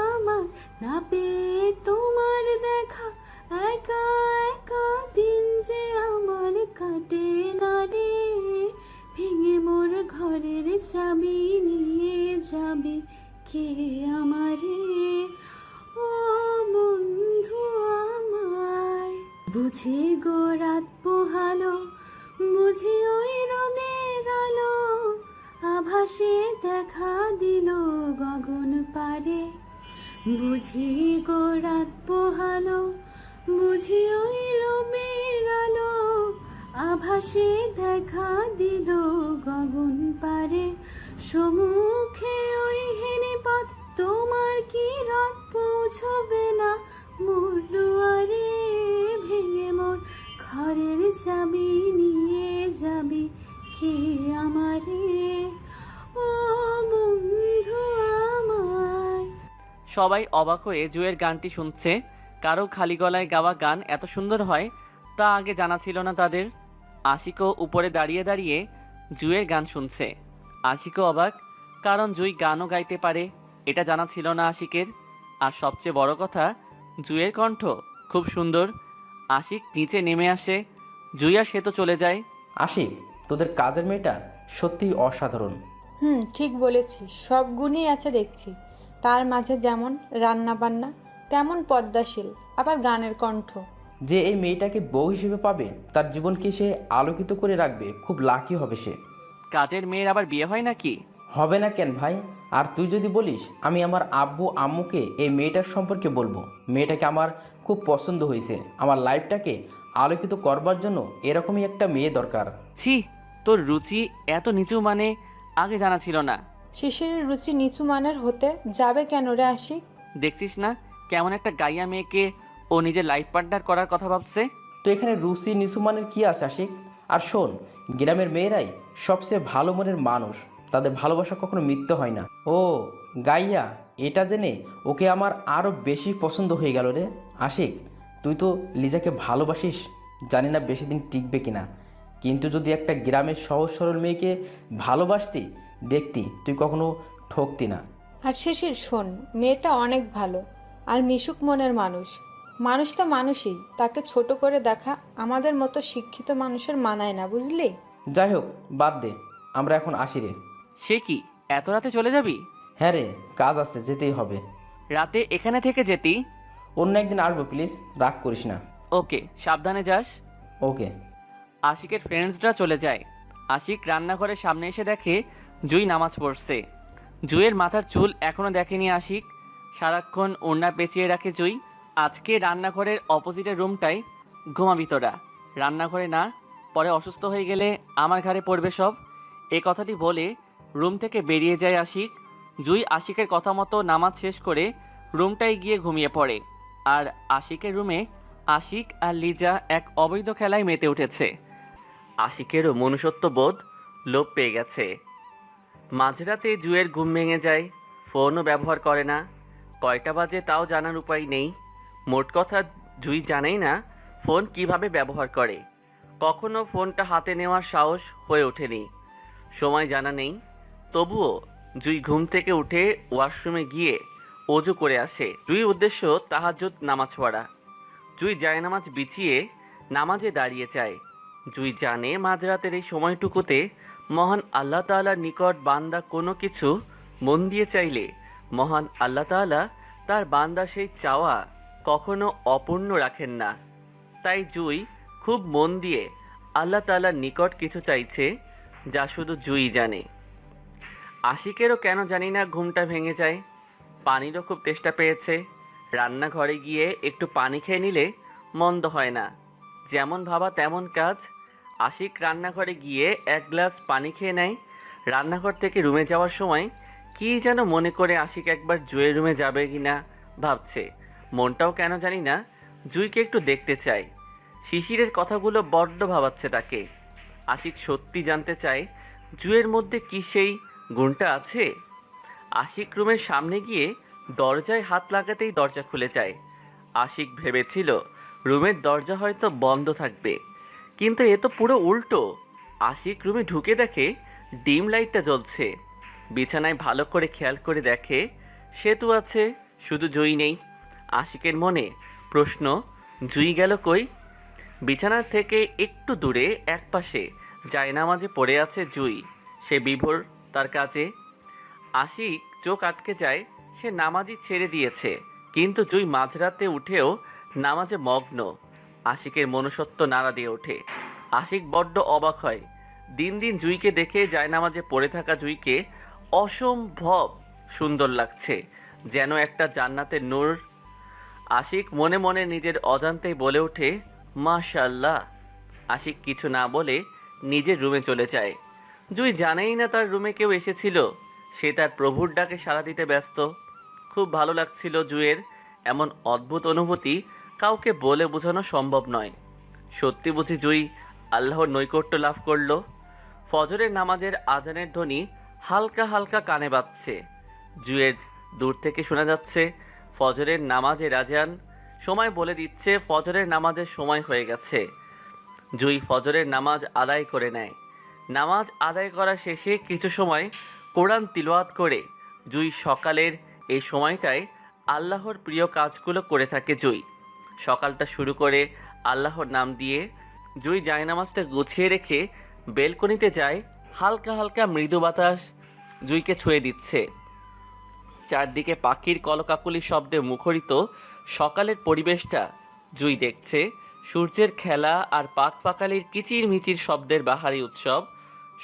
আমার। না পেয়ে তোমার দেখা একা একা দিন যে আমার কাটে না রে। ভেঙে মোর ঘরের চাবি নিয়ে যাবি কে আমারে, ও বন্ধু আমার। বুঝি গো রাত পোহালো, বুঝি ওই রোদের আলো, আভাসে দেখা দিল গগন পারে। বুঝি গো রাত পোহালো, বুঝি ওই রোদের আলো, আভাসে দেখা দিল গগন পারে। সমুখে ওই হেনে পথ, তোমার কি রাত পৌঁছবে না মোর দুয়ারে। ভেঙে মোর ঘরের চাবি নিয়ে যাবি কে আমারে, ও বন্ধু আমার। সবাই অবাক হয়ে জুয়ের গানটি শুনছে। কারো খালি গলায় গাওয়া গান এত সুন্দর হয় তা আগে জানা ছিল না তাদের। আশিকও উপরে দাঁড়িয়ে দাঁড়িয়ে জুয়ের গান শুনছে। আশিকও অবাক, কারণ জুই গানও গাইতে পারে, এটা জানা ছিল না আশিকের। আর সবচেয়ে বড় কথা, জুয়ের কণ্ঠ খুব সুন্দর। আশিক নিচে নেমে আসে, জুই আর সে তো চলে যায়। আশিক, তোদের কাজের মেয়েটা সত্যিই অসাধারণ। ঠিক বলেছিস, সব গুণই আছে দেখছি। তার মাঝে যেমন রান্না বান্না, তেমন পদ্মাশীল, আবার গানের কণ্ঠ। যে এই মেয়েটাকে বউ হিসেবে পাবে তার জীবনকে সে আলোকিত করে রাখবে, খুব লাকি হবে সে। কাজের মেয়ের আবার বিয়ে হয় নাকি? হবে না কেন ভাই? আর তুই যদি বলিস, আমি আমার আব্বু আম্মুকে এই মেয়েটার সম্পর্কে বলবো। মেয়েটাকে আমার খুব পছন্দ হয়েছে, আমার লাইফটাকে আলোকিত করবার জন্য এরকমই একটা মেয়ে দরকার। ছি, তোর রুচি এত নিচু মানে আগে জানা ছিল না। শিশিরের রুচি নিচু মানের হতে যাবে কেন রে আশিক? দেখছিস না কেমন একটা গাইয়া মেয়েকে ও নিজের লাইফ পার্টনার করার কথা ভাবছে। তো এখানে রুচি নিচু মানের কি আছে আশিক? আর শোন, গ্রামের মেয়েরাই সবচেয়ে ভালো মনের মানুষ, তাদের ভালোবাসা কখনো মিথ্যে হয় না। ও গাইয়া, এটা জেনে ওকে আমার আরও বেশি পছন্দ হয়ে গেল রে। আশিক, তুই তো লিজাকে ভালোবাসিস, জানি না বেশি দিন টিকবে কিনা, কিন্তু যদি একটা গ্রামের সহজ সরল মেয়েকে ভালোবাসতি, দেখতি তুই কখনো ঠকতি না। আর শিশির শোন, মেয়েটা অনেক ভালো আর মিশুক মনের মানুষ। মানুষ তো মানুষই, তাকে ছোট করে দেখা আমাদের মতো শিক্ষিত মানুষের মানায় না, বুঝলি? যাই হোক, বাদ দে, আমরা এখন আসি রে। সে কি, এত রাতে চলে যাবি? হ্যাঁ রে, কাজ আছে, যেতেই হবে। রাতে এখানে থেকে যেতি? অন্য একদিন আসবো প্লিজ, রাগ করিস না। ওকে, সাবধানে যাস। ওকে। আশিকের ফ্রেন্ডসরা চলে যায়। আশিক রান্নাঘরের সামনে এসে দেখে জুই নামাজ পড়ছে। জুইয়ের মাথার চুল এখনও দেখেনি আশিক। সারাক্ষণ ওড়না পেঁচিয়ে রাখে জুই। আজকে রান্নাঘরের অপোজিটের রুমটাই ঘুমাবি তোরা, রান্নাঘরে না, পরে অসুস্থ হয়ে গেলে আমার ঘাড়ে পড়বে সব। এ কথাটি বলে রুম থেকে বেরিয়ে যায় আশিক। জুই আশিকের কথা মতো নামাজ শেষ করে রুমটায় গিয়ে ঘুমিয়ে পড়ে। আর আশিকের রুমে আশিক আর লিজা এক অবৈধ খেলায় মেতে উঠেছে। আশিকেরও মনুষ্যত্ববোধ লোপ পেয়ে গেছে। মাঝরাতে জুয়ের ঘুম ভেঙে যায়, ফোনও ব্যবহার করে না। কয়টা বাজে তাও জানার উপায় নেই। মোট কথা, জুই জানেই না ফোন কিভাবে ব্যবহার করে। কখনো ফোনটা হাতে নেওয়ার সাহস হয়ে ওঠেনি, সময় জানা নেই। তবুও জুই ঘুম থেকে উঠে ওয়াশরুমে গিয়ে অজু করে আসে। জুই উদ্দেশ্য তাহাজ্জুদ নামাজ পড়া। জুই জায়নামাজ বিছিয়ে নামাজে দাঁড়িয়ে যায়। জুই জানে মাঝরাতের এই সময়টুকুতে মহান আল্লাহ তাআলার নিকট বান্দা কোনো কিছু মন দিয়ে চাইলে মহান আল্লাহ তাআলা তার বান্দার সেই চাওয়া কখনো অপূর্ণ রাখেন না। তাই জুই খুব মন দিয়ে আল্লাহ তাআলার নিকট কিছু চাইছে, যা শুধু জুই জানে। আশিকেরও কেন জানি না ঘুমটা ভেঙে যায়। পানিরও খুব তেষ্টা পেয়েছে। রান্নাঘরে গিয়ে একটু পানি খেয়ে নিলে মন্দ হয় না। যেমন ভাবা তেমন কাজ। আশিক রান্নাঘরে গিয়ে এক গ্লাস পানি খেয়ে নেয়। রান্নাঘর থেকে রুমে যাওয়ার সময় কী যেন মনে করে আশিক একবার জুয়ের রুমে যাবে কি না ভাবছে। মনটাও কেন জানি না জুইকে একটু দেখতে চায়। শিশিরের কথাগুলো বড্ড ভাবাচ্ছে তাকে। আশিক সত্যি জানতে চায় জুয়ের মধ্যে কি সেই গুণটা আছে। আশিক রুমের সামনে গিয়ে দরজায় হাত লাগাতেই দরজা খুলে যায়। আশিক ভেবেছিল রুমের দরজা হয়তো বন্ধ থাকবে, কিন্তু এ তো পুরো উল্টো। আশিক রুমে ঢুকে দেখে ডিম লাইটটা জ্বলছে। বিছানায় ভালো করে খেয়াল করে দেখে সেতু আছে, শুধু জুই নেই। আশিকের মনে প্রশ্ন, জুই গেল কই? বিছানার থেকে একটু দূরে একপাশে জায়নামাজে পড়ে আছে জুই। সে বিভোর তার কাজে। আশিক চোখ আটকে যায়, সে নামাজই ছেড়ে দিয়েছে, কিন্তু জুই মাঝরাতে উঠেও নামাজে মগ্ন। আশিকের মনুষ্যত্ব নাড়া দিয়ে ওঠে। আশিক বড্ড অবাক হয়। দিন দিন জুইকে দেখে জায়নামাজে পড়ে থাকা জুইকে অসম্ভব সুন্দর লাগছে, যেন একটা জান্নাতের নূর। আশিক মনে মনে নিজের অজান্তেই বলে ওঠে, মাশাআল্লাহ। আশিক কিছু না বলে নিজের রুমে চলে যায়। জুই জানেই না তার রুমে কেউ এসেছিল। সে তার প্রভুর ডাকে সাড়া দিতে ব্যস্ত। খুব ভালো লাগছিল জুয়ের। এমন অদ্ভুত অনুভূতি কাউকে বলে বোঝানো সম্ভব নয়। সত্যি বুঝি জুই আল্লাহর নৈকট্য লাভ করল। ফজরের নামাজের আজানের ধ্বনি হালকা হালকা কানে বাজছে। জুয়ের দূর থেকে শোনা যাচ্ছে ফজরের নামাজের আজান। সময় বলে দিচ্ছে ফজরের নামাজের সময় হয়ে গেছে। জুই ফজরের নামাজ আদায় করে নেয়। নামাজ আদায় করা শেষে কিছু সময় কোরআন তিলাওয়াত করে জুই সকালের এই সময়টায় আল্লাহর প্রিয় কাজগুলো করে থাকে। জুই সকালটা শুরু করে আল্লাহর নাম দিয়ে। জুই জায়নামাজটা গুছিয়ে রেখে বেলকনিতে যায়। হালকা হালকা মৃদু বাতাস জুইকে ছুঁয়ে দিচ্ছে। চারদিকে পাখির কলকাকলির শব্দে মুখরিত সকালের পরিবেশটা জুই দেখছে। সূর্যের খেলা আর পাখ পাখালির কিচির মিচির শব্দের বাহারি উৎসব।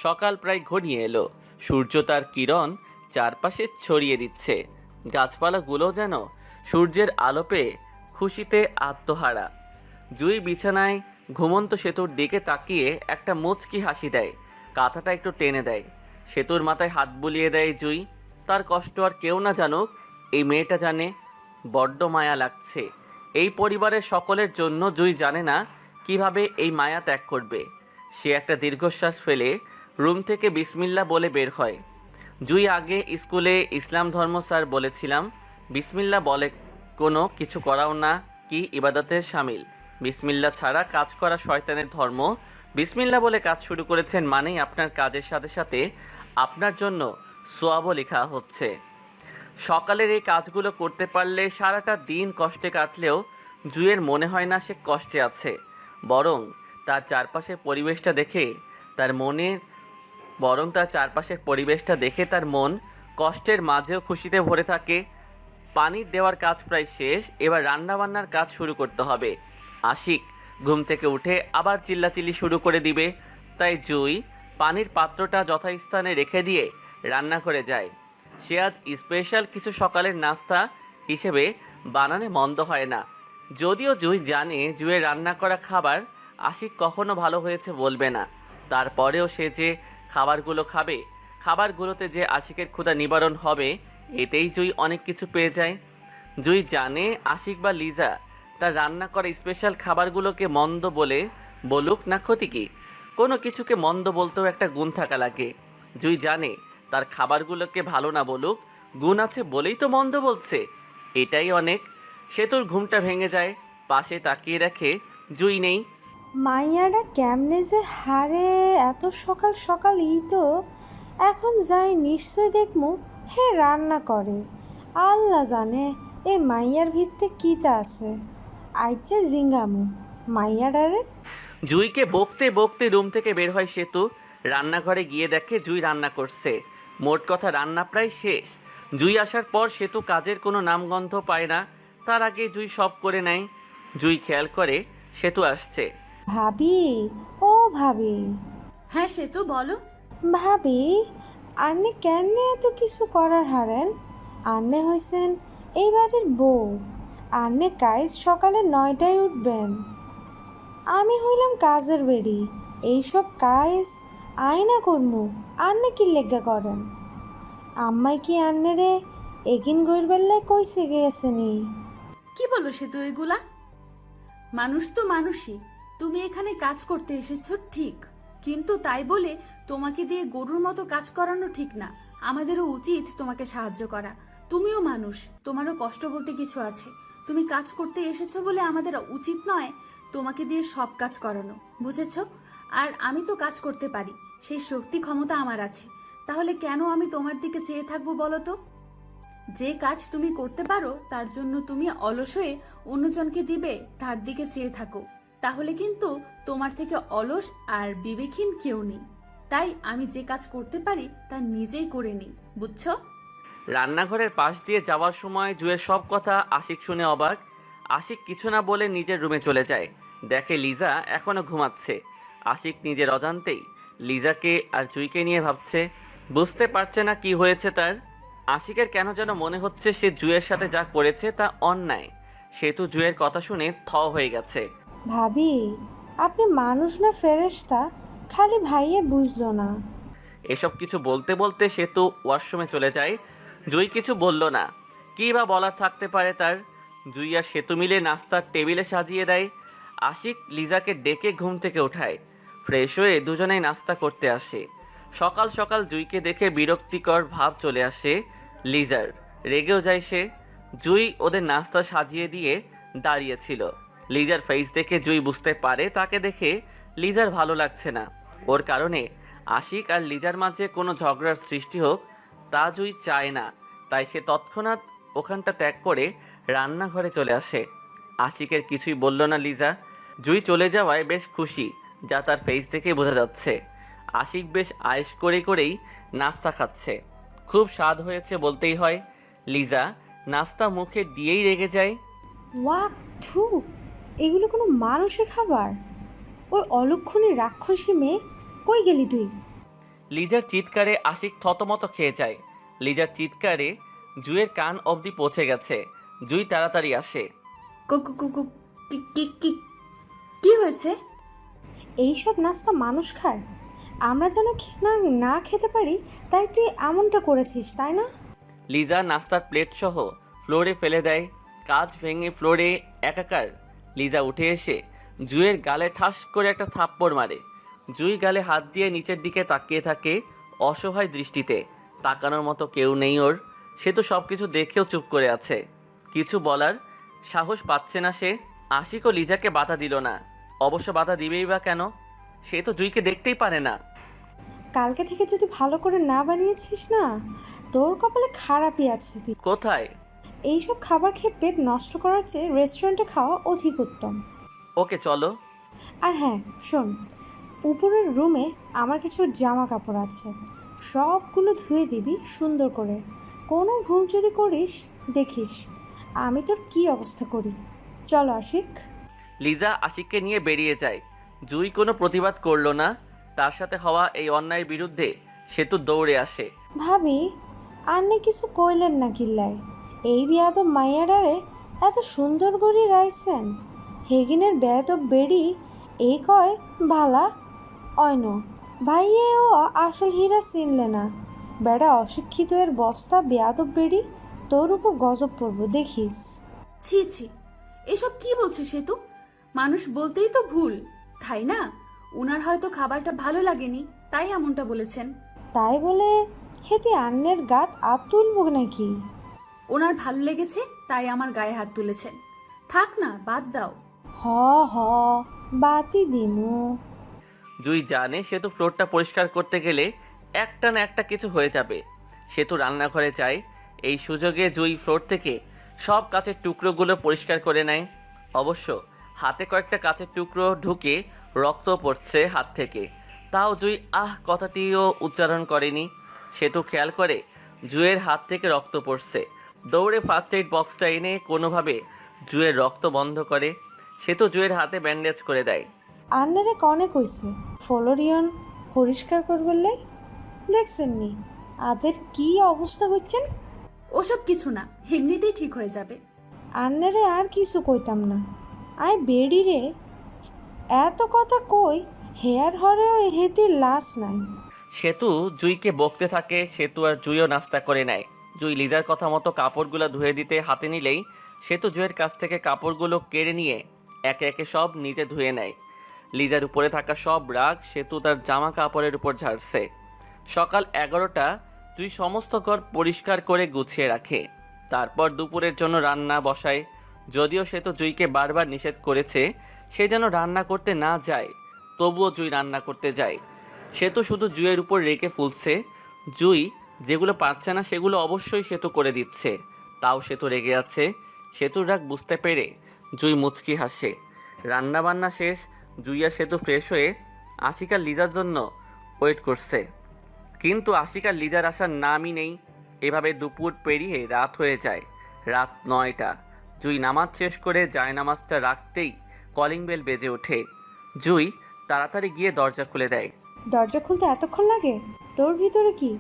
সকাল প্রায় ঘনিয়ে এলো। সূর্য তার কিরণ চারপাশে ছড়িয়ে দিচ্ছে। গাছপালাগুলো যেন সূর্যের আলো পেয়ে খুশিতে আত্মহারা। জুই বিছানায় ঘুমন্ত সেতুর দিকে তাকিয়ে একটা মুচকি হাসি দেয়। কাঁথাটা একটু টেনে দেয়। সেতুর মাথায় হাত বুলিয়ে দেয় জুই। তার কষ্ট আর কেউ না জানুক, এই মেয়েটা জানে। বড্ড মায়া লাগছে এই পরিবারের সকলের জন্য। জুই জানে না কিভাবে এই মায়া ত্যাগ করবে। সে একটা দীর্ঘশ্বাস ফেলে রুম থেকে বিসমিল্লা বলে বের হয়। জুই আগে স্কুলে ইসলাম ধর্ম স্যার বলেছিলাম, বিসমিল্লা বলে কোনো কিছু করাও না কি ইবাদতের শামিল। বিসমিল্লা ছাড়া কাজ করা শয়তানের ধর্ম। বিসমিল্লা বলে কাজ শুরু করেছেন মানেই আপনার কাজের সাথে সাথে আপনার জন্য সোয়াবও লেখা হচ্ছে। সকালের এই কাজগুলো করতে পারলে সারাটা দিন কষ্টে কাটলেও জুয়ের মনে হয় না সে কষ্টে আছে। বরং তার চারপাশের পরিবেশটা দেখে তার মন কষ্টের মাঝেও খুশিতে ভরে থাকে। পানির দেওয়ার কাজ প্রায় শেষ, এবার রান্নাবান্নার কাজ শুরু করতে হবে। আশিক ঘুম থেকে উঠে আবার চিল্লাচিল্লি শুরু করে দিবে। তাই জুই পানির পাত্রটা যথাস্থানে রেখে দিয়ে রান্না করে যায়। সে আজ স্পেশাল কিছু সকালের নাস্তা হিসেবে বানানে মন্দ হয় না। যদিও জুই জানে জুয়ের রান্না করা খাবার আশিক কখনো ভালো হয়েছে বলবে না। তারপরেও সে যে খাবারগুলো খাবে, খাবারগুলোতে যে আশিকের ক্ষুধা নিবারণ হবে, এতেই জুই অনেক কিছু পেয়ে যায়। জুই জানে আশিক বা লিজা তার রান্না করা স্পেশাল খাবারগুলোকে মন্দ বলে বলুক না ক্ষতি কি, কোনো কিছুকে মন্দ বলতেও একটা গুণ থাকা লাগে। জুই জানে তার খাবারগুলোকে ভালো না বলুক, গুণ আছে বলেই তো মন্দ বলছে, এটাই অনেক। সেতুর ঘুমটা ভেঙে যায়। পাশে তাকিয়ে দেখে জুই নেই। মাইয়াটা কেমনে যে হারে এত সকাল সকালই তো। এখন যাই নিশ্চয় দেখমু হে রান্না করে। আল্লাহ জানে এই মাইয়ার ভিত্তে কিতা আছে। আইচে জিঙ্গামু মাইয়াডারে। জুইকে বকতে বকতে রুম থেকে বের হয় সেতু। রান্নাঘরে গিয়ে দেখে জুই রান্না করছে। মোট কথা রান্না প্রায় শেষ। জুই আসার পর সেতু কাজের কোনো নামগন্ধ পায় না। তার আগে জুই সব করে নেয়। জুই খেয়াল করে সেতু আসছে। ভাবি, ও ভাবি। হ্যাঁ সেতু বলো। ভাবি, আন্নে কেনে এত কিছু করার হারেন? আন্নে হয়েছেন এই বাড়ির বউ। আন্নে কাজ সকালে 9টায় উঠবেন। আমি হইলাম কাজের বেড়ি। এইসব কাজ আয়না করমু, আন্নে কি লেগা করেন? আম্মাই কি আন্নেরে এগিন গইরবেল্লায় কইছে গেছেনি? কি বলো সে তো এগুলা? মানুষ তো মানুষই। তুমি এখানে কাজ করতে এসেছো ঠিক, কিন্তু তাই বলে তোমাকে দিয়ে গরুর মতো কাজ করানো ঠিক না। আমাদেরও উচিত তোমাকে সাহায্য করা। তুমিও মানুষ, তোমারও কষ্ট বলতে কিছু আছে। তুমি কাজ করতে এসেছো বলে আমাদের উচিত নয় তোমাকে দিয়ে সব কাজ করানো, বুঝেছো? আর আমি তো কাজ করতে পারি, সেই শক্তি ক্ষমতা আমার আছে। তাহলে কেন আমি তোমার দিকে চেয়ে থাকবো বলো তো? যে কাজ তুমি করতে পারো তার জন্য তুমি অলস হয়ে অন্যজনকে দিবে তার দিকে চেয়ে থাকো, তাহলে কিন্তু তোমার থেকে অলস আর বিবেকহীন কেউ নেই। তাই আমি যে কাজ করতে পারি তা নিজেই করে নিই, বুঝছো? রান্নাঘরের পাশ দিয়ে যাওয়ার সময় জুয়ের সব কথা আশিক শুনে অবাক। আশিক কিছু না বলে নিজের রুমে চলে যায়। দেখে লিজা এখনও ঘুমাচ্ছে। আশিক নিজের অজান্তেই লিজাকে আর জুইকে নিয়ে ভাবছে। বুঝতে পারছে না কি হয়েছে তার। আশিকের কেন যেন মনে হচ্ছে সে জুয়ের সাথে যা করেছে তা অন্যায়। সে তো জুয়ের কথা শুনে থ হয়ে গেছে। ভাবি, আপনি মানুষ না ফেরেশতা? খালি ভাইয়ে বুঝলো না। এসব কিছু বলতে বলতে সে তো ওয়াশরুমে চলে যায়। জুই কিছু বলল না। কী বা বলার থাকতে পারে তার। জুই আর সেতু মিলে নাস্তার টেবিলে সাজিয়ে দেয়। আশিক লিজাকে ডেকে ঘুম থেকে ওঠায়। ফ্রেশ হয়ে দুজনেই নাস্তা করতে আসে। সকাল সকাল জুইকে দেখে বিরক্তিকর ভাব চলে আসে লিজার। রেগেও যায় সে। জুই ওদের নাস্তা সাজিয়ে দিয়ে দাঁড়িয়েছিল। লিজার ফেস দেখে জুই বুঝতে পারে তাকে দেখে লিজার ভালো লাগছে না। ওর কারণে আশিক আর লিজার মাঝে কোনো ঝগড়ার সৃষ্টি হোক তা জুই চায় না। তাই সে তৎক্ষণাৎ ওখানটা ত্যাগ করে রান্নাঘরে চলে আসে। আশিকের কিছুই বলল না লিজা। জুই চলে যাওয়ায় বেশ খুশি, যা তার ফেস দেখে বোঝা যাচ্ছে। আশিক বেশ আয়েশ করেই নাস্তা খাচ্ছে। খুব স্বাদ হয়েছে বলতেই হয়। লিজা নাস্তা মুখে দিয়েই রেগে যায়। ওয়াক থু, এগুলো কোনো মানুষের খাবার? ওই অলক্ষণী রাক্ষসী মেয়ে, কই গেলি তুই? লিজার চিৎকারে আশিক থতমত খেয়ে যায়। লিজার চিৎকারে জুয়ের কান অবধি পৌঁছে গেছে। জুই তাড়াতাড়ি আসে। কি হয়েছে? এইসব নাস্তা মানুষ খায়? আমরা যেন না খেতে পারি, তাই তুই এমনটা করেছিস, তাই না? লিজা নাস্তার প্লেট সহ ফ্লোরে ফেলে দেয়। কাঁচ ভেঙে ফ্লোরে একাকার। লিজা উঠে এসে জুয়ের গালে ঠাস করে একটা থাপ্পড় মারে। জুই গালে হাত দিয়ে নিচের দিকে তাকিয়ে থাকে অসহায় দৃষ্টিতে। তাকানোর মতো কেউ নেই ওর। সে তো সব কিছু দেখেও চুপ করে আছে। কিছু বলার সাহস পাচ্ছে না সে। আশিকও লিজাকে বাধা দিল না। অবশ্য বাধা দিবেই বা কেন? সে তো জুইকে দেখতেই পারে না। কালকে থেকে যদি ভালো করে না বানিয়েছিস না, তোর কপালে খারাপই আছে। তুই কোথায়? এইসব খাবার খেয়ে পেট নষ্ট করার চেয়ে রেস্টুরেন্টে খাওয়া অধিক উত্তম। ওকে চলো। আর হ্যাঁ শোন, উপরের রুমে আমার কিছু জামা কাপড় আছে, সবগুলো ধুয়ে দিবি সুন্দর করে। কোনো ভুল যদি করিস দেখিস আমি তোর কি অবস্থা করি। চলো আশিক। লিজা আশিককে নিয়ে বেরিয়ে যায়। জুই কোনো প্রতিবাদ করলো না। তার সাথে হওয়া এই অন্যায়ের বিরুদ্ধে সে তো দৌড়ে আসে। ভাবি, আন্নে কিছু কইলেন না কিল্লাই? এই বিয়াদব মাইয়াডারে এত সুন্দর করে রাইছেন। হেগিনের বেয়াদব বেড়ি এই কয় ভালা অয়ন ভাইয়েও আসল হীরা চিনলে না। বেড়া অশিক্ষিত এর বস্তা বেয়াদব বেড়ি, তোর উপর গজব পড়বো দেখিস। ছি ছি, এসব কি বলছো সেতু? মানুষ বলতেই তো ভুল, তাই না? উনার হয়তো খাবারটা ভালো লাগেনি, তাই এমনটা বলেছেন। তাই বলে হেতে আন্নের গাত আত তুলব নাকি? ওনার ভালো লেগেছে তাই আমার গায়ে হাত তুলেছেন। থাক না, বাদ দাও। হ হ, বাতি দিমু। জুই জানে সে তো ফ্লোরটা পরিষ্কার করতে গেলে একটা না একটা কিছু হয়ে যাবে। সে তো রান্নাঘরে যায়। এই সুযোগে জুই ফ্লোর থেকে সব কাচের টুকরোগুলো পরিষ্কার করে নেয়। অবশ্য হাতে কয়েকটা কাচের টুকরো ঢুকে রক্ত পড়ছে হাত থেকে। তাও জুই কথাটিও উচ্চারণ করেনি। সে তো খেয়াল করে জুয়ের হাত থেকে রক্ত পড়ছে। দৌড়ে ফার্স্ট এইড বক্সটা এনে কোনোভাবে জুয়ের রক্ত বন্ধ করে। সে তো জুয়ের হাতে ব্যান্ডেজ করে দেয়। আন্নারে কনে কইছে ফ্লোরিয়ন পরিষ্কার করবলে? দেখছেন নি আদের কি অবস্থা হচ্ছেন? ওসব কিছু না, এমনিতেই ঠিক হয়ে যাবে। আন্নারে আর কিছু কইতাম না, আই বেড়ি রে এত কথা কই হেয়ার হরেও হেতির লাশ নাই। সেতু জুইকে বকতে থাকে, সেতু আর জুইও নাস্তা করে নেয়। জুই লিজার কথা মতো কাপড়গুলো ধুয়ে দিতে হাতে নিলেই সেতু জুইয়ের কাছ থেকে কাপড়গুলো কেড়ে নিয়ে একে একে সব নিজে ধুয়ে নেয়। লিজার উপরে থাকা সব রাগ সেতু তার জামা কাপড়ের উপর ঝাড়ছে। সকাল 11টা জুই সমস্ত ঘর পরিষ্কার করে গুছিয়ে রাখে। তারপর দুপুরের জন্য রান্না বসায়। যদিও সেতু জুইকে বারবার নিষেধ করেছে সে যেন রান্না করতে না যায়, তবুও জুই রান্না করতে যায়। সেতু শুধু জুইয়ের উপর রেখে ফুলছে। জুই যেগুলো পারছে না সেগুলো অবশ্যই সেতু করে দিচ্ছে, তাও সেতু রেগে আছে। সেতুর রাগ বুঝতে পেরে জুই মুচকি হাসে। রান্না বান্না শেষ, জুই আর সেতু ফ্রেশ হয়ে আশিক আর লিজার জন্য ওয়েট করছে, কিন্তু আশিক আর লিজার আসার নামই নেই। এভাবে দুপুর পেরিয়ে রাত হয়ে যায়। রাত 9টা। জুই নামাজ শেষ করে জায়নামাজটা রাখতেই কলিং বেল বেজে ওঠে। জুই তাড়াতাড়ি গিয়ে দরজা খুলে দেয়। দরজা খুলতে এতক্ষণ লাগে? তোর ভিতরে কি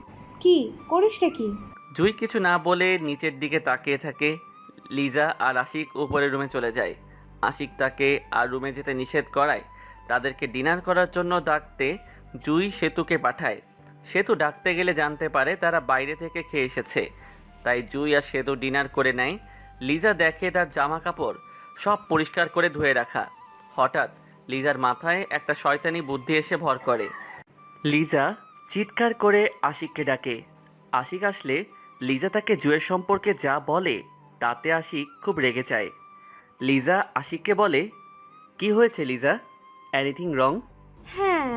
কি করিসটা কি? জুই কিছু না বলে নিচের দিকে তাকিয়ে থাকে। লিজা আর আশিক উপরের রুমে চলে যায়। আশিক তাকে আর রুমে যেতে নিষেধ করায় তাদেরকে ডিনার করার জন্য ডাকতে জুই সেতুকে পাঠায়। সেতু ডাকতে গেলে জানতে পারে তারা বাইরে থেকে খেয়ে এসেছে, তাই জুই আর সেতু ডিনার করে নেয়। লিজা দেখে তার জামা কাপড় সব পরিষ্কার করে ধুয়ে রাখা। হঠাৎ লিজার মাথায় একটা শয়তানি বুদ্ধি এসে ভর করে। লিজা চিৎকার করে আশিককে ডাকে। আশিক আসলে লিজা তাকে জুয়ের সম্পর্কে যা বলে তাতে আশিক খুব রেগে যায়। লিজা আশিককে বলে, কি হয়েছে লিজা? Anything wrong? হ্যাঁ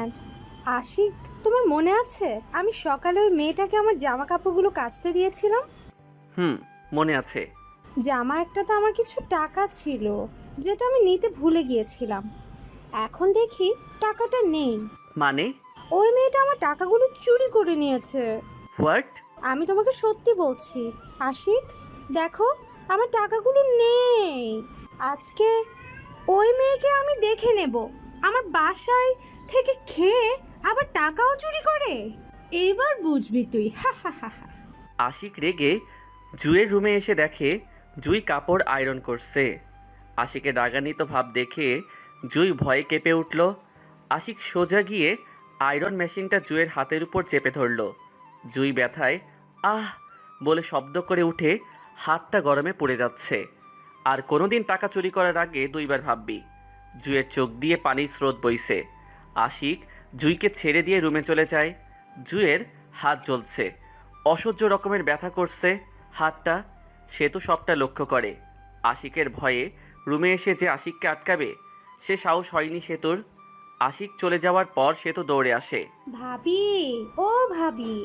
আশিক, তোমার মনে আছে আমি সকালে ওই মেয়েটাকে আমার জামা কাপড়গুলো কাচতে দিয়েছিলাম? মনে আছে। জামা একটাতে আমার কিছু টাকা ছিল যেটা আমি নিতে ভুলে গিয়েছিলাম। এখন দেখি টাকাটা নেই। মানে? ওই মেয়েটা আমার টাকাগুলো চুরি করে নিয়েছে। হোয়াট? আমি তোমাকে সত্যি বলছি আশিক, দেখো আমার টাকাগুলো নেই। আজকে ওই মেয়েকে আমি দেখে নেব আমার বাসায় থেকে খেয়ে আবার টাকাও চুরি করে। এবার বুঝবি তুই। হা হা হা হা। আশিক রেগে জুয়ের রুমে এসে দেখে জুই কাপড় আয়রন করছে। আশিকের রাগান্বিত ভাব দেখে জুই ভয়ে কেঁপে উঠল। আশিক সোজা গিয়ে আয়রন মেশিনটা জুয়ের হাতের উপর চেপে ধরল। জুই ব্যথায় আহ বলে শব্দ করে উঠে হাতটা গরমে পড়ে যাচ্ছে। আর কোনোদিন টাকা চুরি করার আগে দুইবার ভাববি। জুয়ের চোখ দিয়ে পানির স্রোত বইছে। আশিক জুইকে ছেড়ে দিয়ে রুমে চলে যায়। জুয়ের হাত জ্বলছে, অসহ্য রকমের ব্যথা করছে হাতটা। সে তো সবটা লক্ষ্য করে। আশিকের ভয়ে রুমে এসে যে আশিককে আটকাবে সে সাহস হয়নি সেতুর। আশিক চলে যাওয়ার পর সে তো দৌড়ে আসে। ভাবি, ও ভাবি,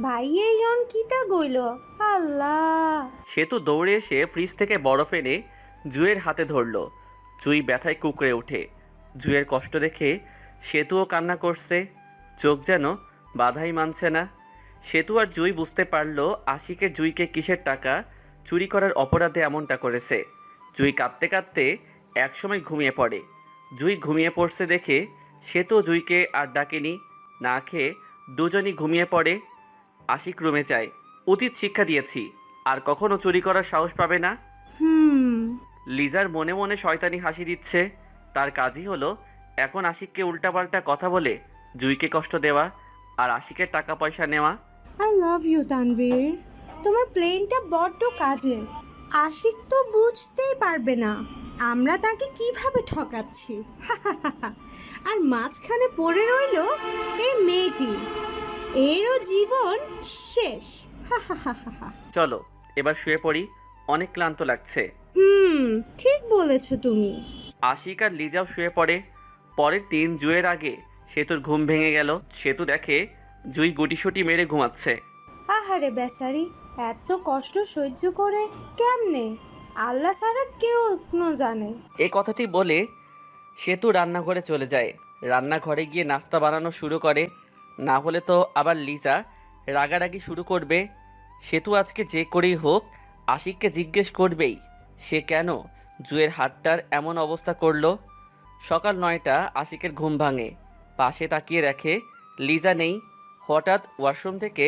ভাইয়ে জন কিতা গইল? আল্লাহ! সেতু দৌড়ে এসে ফ্রিজ থেকে বরফ এনে জুয়ের হাতে ধরল। জুই ব্যথায় কুঁকড়ে ওঠে। জুয়ের কষ্ট দেখে সেতুও কান্না করছে, চোখ যেন বাধাই মানছে না। সেতু আর জুই বুঝতে পারল আশিকের জুইকে কিসের টাকা চুরি করার অপরাধে এমনটা করেছে। জুই কাঁদতে কাঁদতে একসময় ঘুমিয়ে পড়ে। জুই ঘুমিয়ে পড়ছে দেখে সেতু জুইকে আর ডাকেনি। না খেয়ে দুজনই ঘুমিয়ে পড়ে। আশিক রুমে যায়। উচিত শিক্ষা দিয়েছি, আর কখনো চুরি করার সাহস পাবে না। লিজার মনে মনে শয়তানি হাসি দিচ্ছে। তার কাজই হলো এখন আশিককে উল্টাপাল্টা কথা বলে জুইকে কষ্ট দেওয়া আর আশিকের টাকা পয়সা নেওয়া। আই লাভ ইউ তানভীর, তোমার প্লেনটা বড্ড কাজের। আশিক তো বুঝতেই পারবে না আমরা তাকে কিভাবে ঠকাচ্ছি। আর মাঝখানে পড়ে রইল এই মেয়েটি, এরও জীবন শেষ। চলো এবার শুয়ে পড়ি, অনেক ক্লান্ত লাগছে। ঠিক বলেছো তুমি। আশিক আর লিজাও শুয়ে পড়ে। পরের দিন জুয়ের আগে সেতুর ঘুম ভেঙে গেল। সেতু দেখে জুই গুটিসুটি মেরে ঘুমাচ্ছে। আহারে বেচারি, এত কষ্ট সহ্য করে কেমনে? আল্লাহ ছাড়া কেউ জানে। এই কথাটি বলে সেতু রান্নাঘরে চলে যায়। রান্নাঘরে গিয়ে নাস্তা বানানো শুরু করে, না হলে তো আবার লিজা রাগারাগি শুরু করবে। সেতু আজকে যে করেই হোক আশিককে জিজ্ঞেস করবেই সে কেন জুয়ের হাতটার এমন অবস্থা করলো। সকাল 9টা আশিকের ঘুম ভাঙে। পাশে তাকিয়ে দেখে লিজা নেই। হঠাৎ ওয়াশরুম থেকে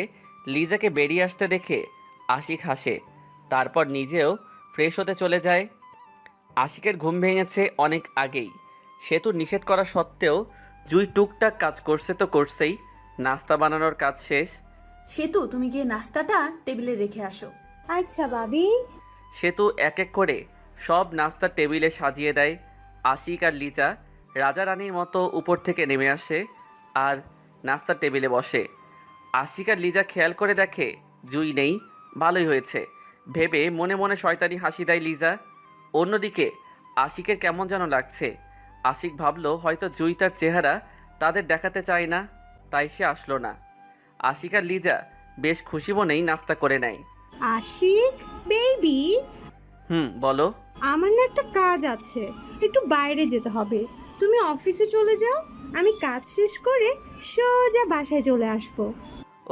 লিজাকে বেরিয়ে আসতে দেখে আশিক হাসে, তারপর নিজেও ফ্রেশ হতে চলে যায়। আশিকের ঘুম ভেঙেছে অনেক আগেই। সেতু নিষেধ করা সত্ত্বেও জুই টুকটাক কাজ করছে তো করছেই। নাস্তা বানানোর কাজ শেষ। সেতু, তুমি গিয়ে নাস্তাটা টেবিলে রেখে আসো। আচ্ছা ভাবি। সেতু এক এক করে সব নাস্তা টেবিলে সাজিয়ে দেয়। আশিক আর লিজা রাজা রানীর মতো উপর থেকে নেমে আসে আর নাস্তার টেবিলে বসে। আশিক আর লিজা খেয়াল করে দেখে জুই নেই। ভালোই হয়েছে ভেবে মনে মনে শয়তানি হাসি দেয় লিজা। অন্যদিকে আশিকের কেমন যেন লাগছে। আশিক ভাবলো হয়তো জুই তার চেহারা তাদের দেখাতে চায় না, তাই সে আসলো না। আশিক আর লিজা বেশ খুশি মনেই নাস্তা করে নেয়। আশিক বেবি, বলো। আমার না একটা কাজ আছে, একটু বাইরে যেতে হবে। তুমি অফিসে চলে যাও, আমি কাজ শেষ করে সোজা বাসায় চলে আসবো।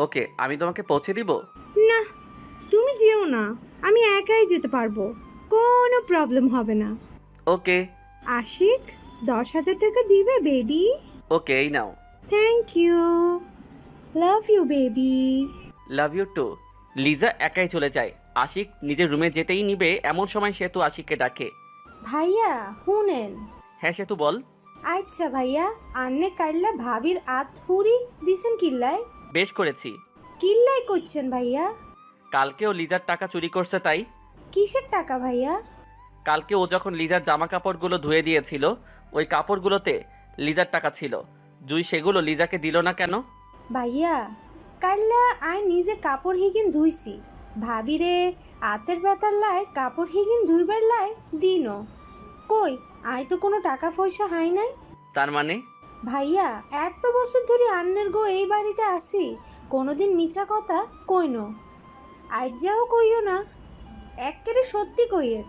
ওকে, আমি তোমাকে পৌঁছে দিব। না, তুমি যেও না, আমি একাই যেতে পারবো, কোনো প্রবলেম হবে না। ওকে। আশিক 10,000 টাকা দিবে বেবি? ওকে, এই নাও। Thank you, love you baby. Love you too. Liza একাই চলে যায়। আশিক নিজের রুমে যেতেই নিবে এমন সময় সেতু আশিককে ডাকে। ভাইয়া শুনেন। হ্যাঁ সেতু বল। আচ্ছা ভাইয়া, আন্নে কাইল্লা ভাবির আতহুরি দিছেন কিল্লায়? বেশ করেছি। কিল্লাই করছেন ভাইয়া? কালকেও লিজার টাকা চুরি করছে তাই। কিসের টাকা ভাইয়া? কালকে ও যখন লিজার জামা কাপড়গুলো ধুয়ে দিয়েছিল ওই কাপড়গুলোতে লিজার টাকা ছিল। জুই সেগুলো লিজাকে দিল না কেন? ভাইয়া কাইল্লা আই নিজে কাপড় হিগিন ধুইছি, ভাবিরে আতের ব্যথার লাই কাপড় হিগিন ধুইবার লাই দিনো। কই আই তো কোনো টাকা পয়সা হাই নাই। তার মানে? ভাইয়া এত বছর ধরে আন্নের গো এই বাড়িতে আসি, কোনোদিন মিছা কথা কইনো, আজ যাও কইও না। একেবারে সত্যি কইয়ের,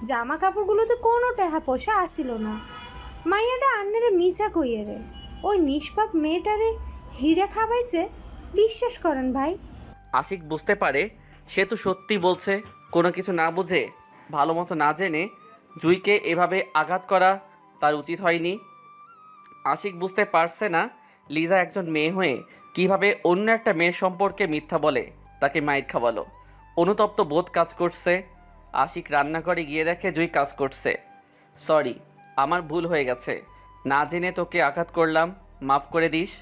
জামা কাপড়গুলোতে কোনো টাকা পয়সা আসিল না। মাইয়াটা আন্নারে মিছা কইয়েরে, ওই নিষ্পাপ মেয়েটারে হিড়ে খাবাইছে, বিশ্বাস করেন ভাই। আশিক বুঝতে পারে সে তো সত্যি বলছে। কোনো কিছু না বুঝে ভালো মতো না জেনে জুইকে এভাবে আঘাত করা তার উচিত হয়নি। আশিক বুঝতে পারছে না লিজা একজন মেয়ে হয়ে কিভাবে অন্য একটা মেয়ের সম্পর্কে মিথ্যা বলে তাকে মাইর খাওয়ালো। অনুতপ্ত বোধ কাজ করছে। আশিক রান্নাঘরে গিয়ে দেখে জুই কাজ করছে। সরি, আমার ভুল হয়ে গেছে, না জেনে তোকে আঘাত করলাম, মাফ করে দিস।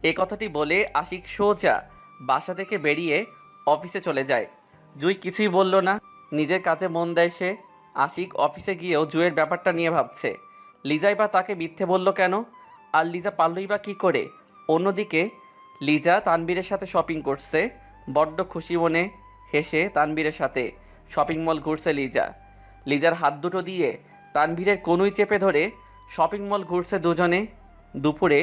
এ কথাটি বলে আশিক সোজা বাসা থেকে বেরিয়ে অফিসে চলে যায়। জুই কিছুই বলল না, নিজের কাজে মন দেয় সে। আশিক অফিসে গিয়েও জুয়ের ব্যাপারটা নিয়ে ভাবছে। লিজাই বা তাকে মিথ্যে বলল কেন, আর লিজা পারলই বা কী করে? অন্যদিকে লিজা তানবীরের সাথে শপিং করছে। বড্ড খুশি মনে হেসে তানবীরের সাথে শপিং মল ঘুরছে লিজা। লিজার হাত দুটো দিয়ে তানবীরের কনুই চেপে ধরে শপিং মল ঘুরছে দুজনে। দুপুরে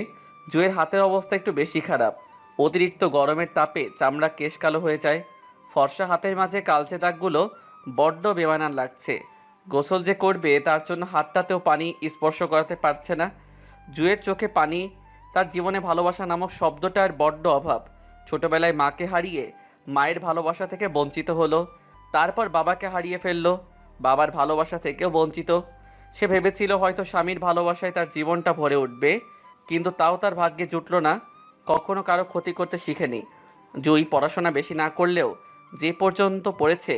জুয়ের হাতের অবস্থা একটু বেশি খারাপ। অতিরিক্ত গরমের তাপে চামড়া কেশ কালো হয়ে যায়। ফর্সা হাতের মাঝে কালচে দাগগুলো বড্ড বেমানান লাগছে। গোসল যে করবে তার জন্য হাতটাতেও পানি স্পর্শ করাতে পারছে না। জুয়ের চোখে পানি। তার জীবনে ভালোবাসা নামক শব্দটার বড্ড অভাব। ছোটবেলায় মাকে হারিয়ে মায়ের ভালোবাসা থেকে বঞ্চিত হলো, তারপর বাবাকে হারিয়ে ফেললো, বাবার ভালোবাসা থেকেও বঞ্চিত। সে ভেবেছিল হয়তো স্বামীর ভালোবাসায় তার জীবনটা ভরে উঠবে, কিন্তু তাও তার ভাগ্যে জুটল না। কখনো কারো ক্ষতি করতে শিখেনি। জুই পড়াশোনা বেশি না করলেও যে পর্যন্ত পড়েছে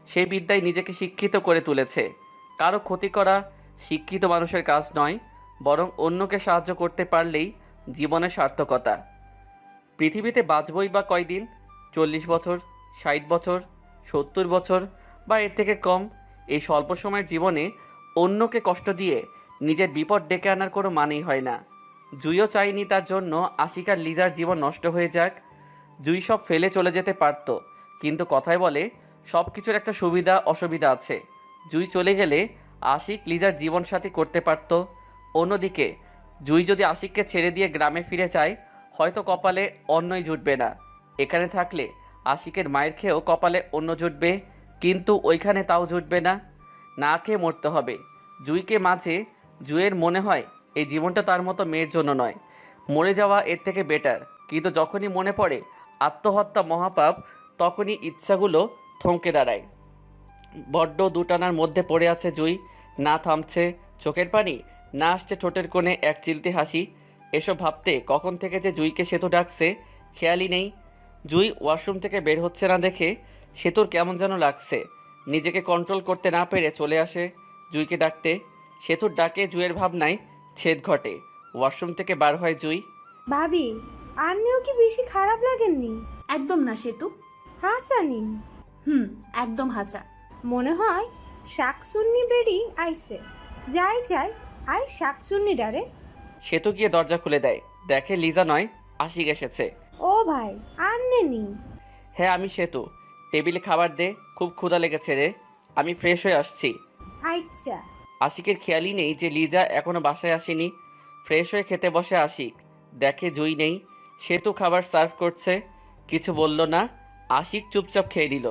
সেই বিদ্যায় নিজেকে শিক্ষিত করে তুলেছে। কারো ক্ষতি করা শিক্ষিত মানুষের কাজ নয়, বরং অন্যকে সাহায্য করতে পারলেই জীবনের সার্থকতা। পৃথিবীতে বাঁচবই বা কয়দিন? 40 বছর, 60 বছর, 70 বছর বা এর থেকে কম। এই স্বল্প সময়ের জীবনে অন্যকে কষ্ট দিয়ে নিজের বিপদ ডেকে আনার কোনো মানেই হয় না। জুইও চাইনি তার জন্য আশিক আর লিজার জীবন নষ্ট হয়ে যাক। জুই সব ফেলে চলে যেতে পারত, কিন্তু কথায় বলে সব কিছুর একটা সুবিধা অসুবিধা আছে। জুই চলে গেলে আশিক লিজার জীবনসাথী করতে পারত। অন্যদিকে জুই যদি আশিককে ছেড়ে দিয়ে গ্রামে ফিরে যায় হয়তো কপালে অন্যই জুটবে না। এখানে থাকলে আশিকের মায়ের খেয়েও কপালে অন্য জুটবে, কিন্তু ওইখানে তাও জুটবে না। না খেয়ে মরতে হবে। জুইকে মাঝে জুয়ের মনে হয় এই জীবনটা তার মতো মেয়ের জন্য নয়, মরে যাওয়া এর থেকে বেটার। কিন্তু যখনই মনে পড়ে আত্মহত্যা মহাপাপ, তখনই ইচ্ছাগুলো থমকে দাঁড়ায়। বড্ড দুটানার মধ্যে পড়ে আছে জুই। না থামছে চোখের পানি, না আসছে ঠোঁটের কোণে এক চিলতে হাসি। এসব ভাবতে কখন থেকে যে জুইকে সেতু ডাকছে খেয়ালই নেই। জুই ওয়াশরুম থেকে বের হচ্ছে না দেখে সেতুর কেমন যেন লাগছে। নিজেকে কন্ট্রোল করতে না পেরে চলে আসে জুইকে ডাকতে। সেতুর ডাকে জুইয়ের ভাবনায় ছেদ ঘটে। ওয়াশরুম থেকে বার হয় জুই। ভাবি, আন্নেও কি বেশি খারাপ লাগেননি? একদম না সেতু। হাসানি, একদম হাঁচা। মনে হয় শাকসুন্নি বেরি আইছে। যাই যাই, আই শাকসুন্নি ডারে। সেতু গিয়ে দরজা খুলে দেয়, দেখে লিজা নয় আশিক এসেছে। ও ভাই, আন্নে নি? হ্যাঁ আমি সেতু, টেবিলে খাবার দে, খুব ক্ষুধা লেগেছে রে, আমি ফ্রেশ হয়ে আসছি। আচ্ছা। আশিকের খেয়ালই নেই যে লিজা এখনো বাসায় আসেনি। ফ্রেশ হয়ে খেতে বসে আশিক, দেখে জুই নেই। সেতু খাবার সার্ভ করছে, কিছু বলল না। আশিক চুপচাপ খেয়ে নিল।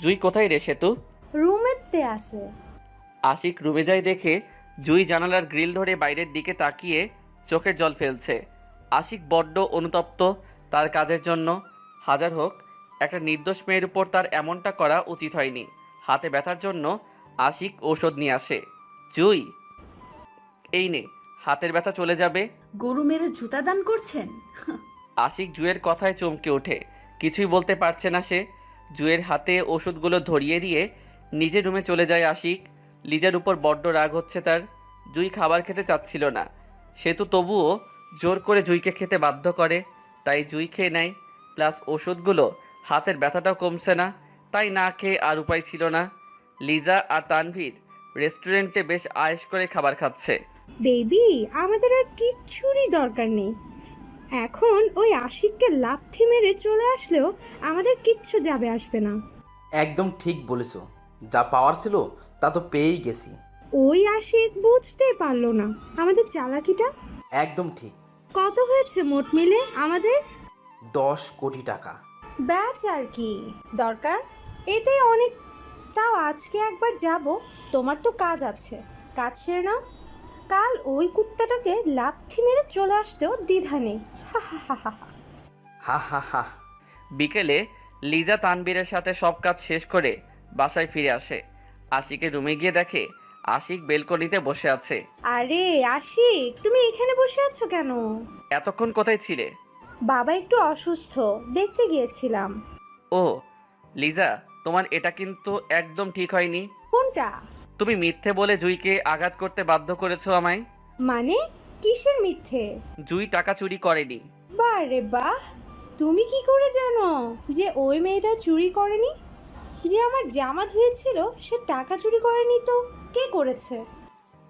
জুই কোথায় রে সেতু? রুমেতে আছে। আশিক রুমে যায় দেখে জুই জানালার গ্রিল ধরে বাইরের দিকে তাকিয়ে চোখের জল ফেলছে। আশিক বড্ড অনুতপ্ত তার কাজের জন্য। হাজার হোক, একটা নির্দোষ মেয়ের উপর তার এমনটা করা উচিত হয়নি। হাতে ব্যথার জন্য আশিক ঔষধ নিয়ে আসে। জুই, এই নে, হাতের ব্যথা চলে যাবে। গরু মেরে জুতা দান করছেন? আশিক জুয়ের কথায় চমকে ওঠে, কিছুই বলতে পারছে না সে। জুয়ের হাতে ওষুধগুলো ধরিয়ে দিয়ে নিজের রুমে চলে যায় আশিক। লিজার উপর বড্ড রাগ হচ্ছে তার। জুই খাবার খেতে চাচ্ছিল না, সেতু তবুও জোর করে জুইকে খেতে বাধ্য করে। তাই জুই খেয়ে নেয়, প্লাস ওষুধগুলো। হাতের ব্যথাটাও কমছে না, তাই না খেয়ে আর উপায় ছিল না। লিজা আর তানভীর রেস্টুরেন্টে বেশ আয়েশ করে খাবার খাচ্ছে। বেবি, আমাদের আর কিচ্ছুরই দরকার নেই। এখন ওই আশিককে লাথি মেরে চলে আসলেও আমাদের কিচ্ছু যাবে আসবে না। একদম ঠিক বলেছো, যা পাওয়ার ছিল তা তো পেয়েই গেছি। ওই আশিক বুঝতেই পারলো না আমাদের চালাকিটা। একদম ঠিক। কত হয়েছে মোট মিলে আমাদের? 10 কোটি টাকা। ব্যাচ আর কি দরকার, এতেই অনেক। তাও আজকে একবার যাব, তোমার তো কাজ আছে, কাজ সেরে নাও। কাল ওই কুত্তাটাকে লাথি মেরে চলে আসতেও দ্বিধা নেই। হা হা হা হা। হা হা হা। বিকেলে লিজা তানবীরের সাথে সব কাজ শেষ করে বাসায় ফিরে আসে। আশিকের রুমে গিয়ে দেখে আশিক বেলকনিতে বসে আছে। আরে আশিক, তুমি এখানে বসে আছো কেন? এতক্ষণ কোথায় ছিলে? বাবা একটু অসুস্থ, দেখতে গিয়েছিলাম। ও লিজা, তোমার এটা কিন্তু একদম ঠিক হয়নি। কোনটা? তুমি মিথ্যে বলে জুইকে আঘাত করতে বাধ্য করেছো আমায়। মানে কিসের মিথ্যে? জুই টাকা চুরি করেনি। বারে বাহ, তুমি কি করে জানো যে ওই মেয়েটা চুরি করেনি? যে আমার জামা ধুয়েছিল সে টাকা চুরি করেনি তো কে করেছে?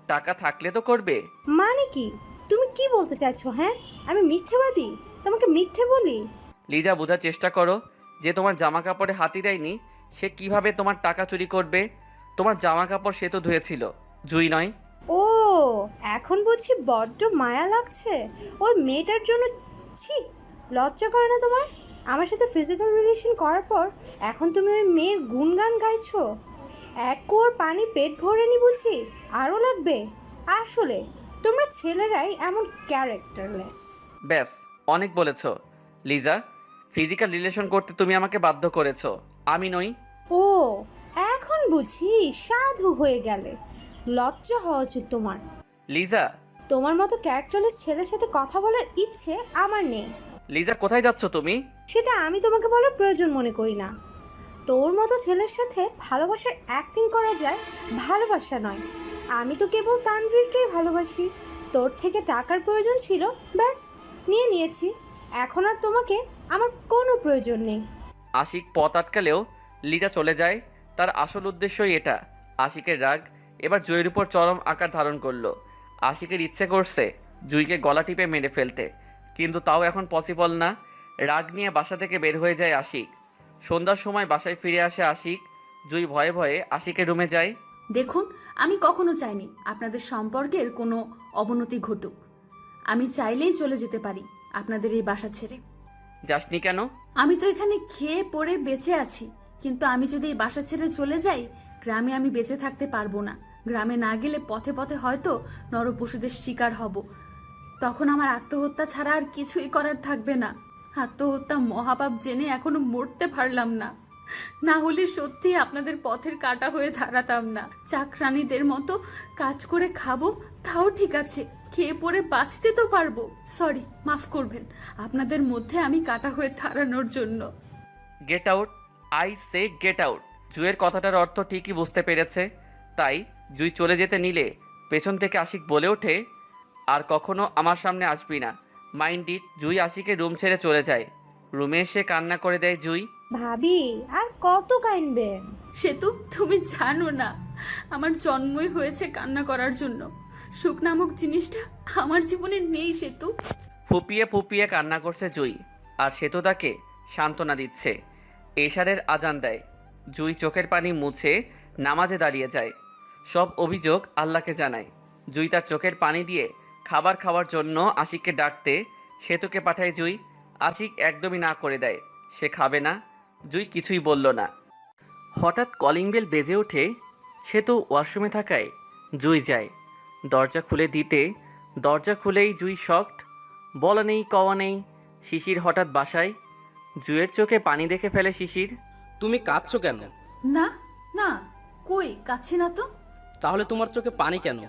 টাকা থাকলে তো করবে। মানে কি, তুমি কি বলতে চাইছো? হ্যাঁ, আমি মিথ্যেবাদী? তোমাকে মিথ্যে বলি? লিজা, বোঝার চেষ্টা করো, যে তোমার জামা কাপড়ে হাতি দেয়নি সে কিভাবে তোমার টাকা চুরি করবে? তোমার জামা কাপড় সে তো ধুয়েছিল, জুই নয়। ও, এখন বুঝি বড্ড মায়া লাগছে ওই মেয়েটার জন্য। ছি, লজ্জা করে না তোমার? আমার সাথে ফিজিক্যাল রিলেশন করার পর এখন তুমি ওই মেয়ের গুণগান গাইছো? এক কোর পানি পেট ভরেনি বুঝি, আরও লাগবে? আসলে তোমরা ছেলেরাই এমন ক্যারেক্টারলেস। ব্যাস, অনেক বলেছো। লিজা, ফিজিক্যাল রিলেশন করতে তুমি আমাকে বাধ্য করেছো, আমি নই। ও, এখন বুঝি সাধু হয়ে গেলে। লজ্জা হওয়া উচিত তোমার। লিজা। তোমার মতো ক্যারেক্টারলেস ছেলের সাথে কথা বলার ইচ্ছে আমার নেই। লিজা, কোথায় যাচ্ছ তুমি? সেটা আমি তোমাকে বলার প্রয়োজন মনে করি না। তোর মতো ছেলের সাথে ভালোবাসার অ্যাক্টিং করা যায়, ভালোবাসা নয়। আমি তো কেবল তানভীরকেই ভালোবাসি। তোর থেকে টাকার প্রয়োজন ছিল, ব্যাস নিয়ে নিয়েছি। এখন আর তোমাকে আমার কোনো প্রয়োজন নেই। আশিক পথ আটকালেও লিজা চলে যায়। তার আসল উদ্দেশ্যই এটা। আশিকের রাগ এবার জুইয়ের উপর চরম আকার ধারণ করলো। আশিকের ইচ্ছে করছে জুইকে গলা টিপে মেরে ফেলতে, কিন্তু তাও এখন পসিবল না। রাগ নিয়ে বাসা থেকে বের হয়ে যায় আশিক। সন্ধ্যার সময় বাসায় ফিরে আসে আশিক। জুই ভয়ে ভয়ে আশিকের রুমে যায়। দেখুন, আমি কখনো চাইনি আপনাদের সম্পর্কের কোনো অবনতি ঘটুক। আমি চাইলেই চলে যেতে পারি আপনাদের এই বাসা ছেড়ে। যাসনি কেন? আমি তো এখানে খেয়ে পড়ে বেঁচে আছি, কিন্তু আমি যদি এই বাসা ছেড়ে চলে যাই, গ্রামে আমি বেঁচে থাকতে পারবো না। গ্রামে না গেলে পথে পথে হয়তো নরপশুদের শিকার হব। তখন আমার আত্মহত্যা ছাড়া আর কিছুই করার থাকবে না। আত্মহত্যা মহাপাপ জেনে এখনো মরতে পারলাম না। না হলে সত্যি আপনাদের পথের কাঁটা হয়ে দাঁড়াতাম না। চাকরানীদের মতো কাজ করে খাবো তাও ঠিক আছে, খেয়ে পরে বাঁচতে তো পারবো। সরি, মাফ করবেন, আপনাদের মধ্যে আমি কাটা হয়ে দাঁড়ানোর জন্য। Get out, I say get out. জুয়ের কথাটার অর্থ ঠিকই বুঝতে পেরেছে, তাই জুই চলে যেতে নিলে পেছন থেকে আশিক বলে ওঠে, আর কখনো আমার সামনে আসবি না। Mind it. জুই আশিকের রুম ছেড়ে চলে যায়। রুমে এসে কান্না করে দেয় জুই। ভাবি আর কত কাইনবেন? সেতু, তুমি জানো না আমার জন্মই হয়েছে কান্না করার জন্য। সুখ নামক জিনিসটা আমার জীবনে নেই সেতু। ফুপিয়ে ফুপিয়ে কান্না করছে জুই, আর সেতু তাকে সান্ত্বনা দিচ্ছে। এশারের আজান দেয়। জুই চোখের পানি মুছে নামাজে দাঁড়িয়ে যায়। সব অভিযোগ আল্লাহকে জানায়। জুই তার চোখের পানি দিয়ে খাবার খাওয়ার জন্য আশিককে ডাকতে সেতুকে পাঠায় জুই। আশিক একদমই না করে দেয়, সে খাবে না। জুই কিছুই বলল না। হঠাৎ কলিং বেল বেজে ওঠে। সেতু ওয়াশরুমে থাকায় জুই যায় দরজা খুলে দিতে। দরজা খুলেই জুই শকড। বলা নেই কওয়া নেই, শিশির হঠাৎ বাসায়। জুয়ের চোখে পানি দেখে ফেলে শিশির। তুমি কাঁদছো কেন? না না, কই কাছে না তো। তাহলে তোমার চোখে পানি কেন?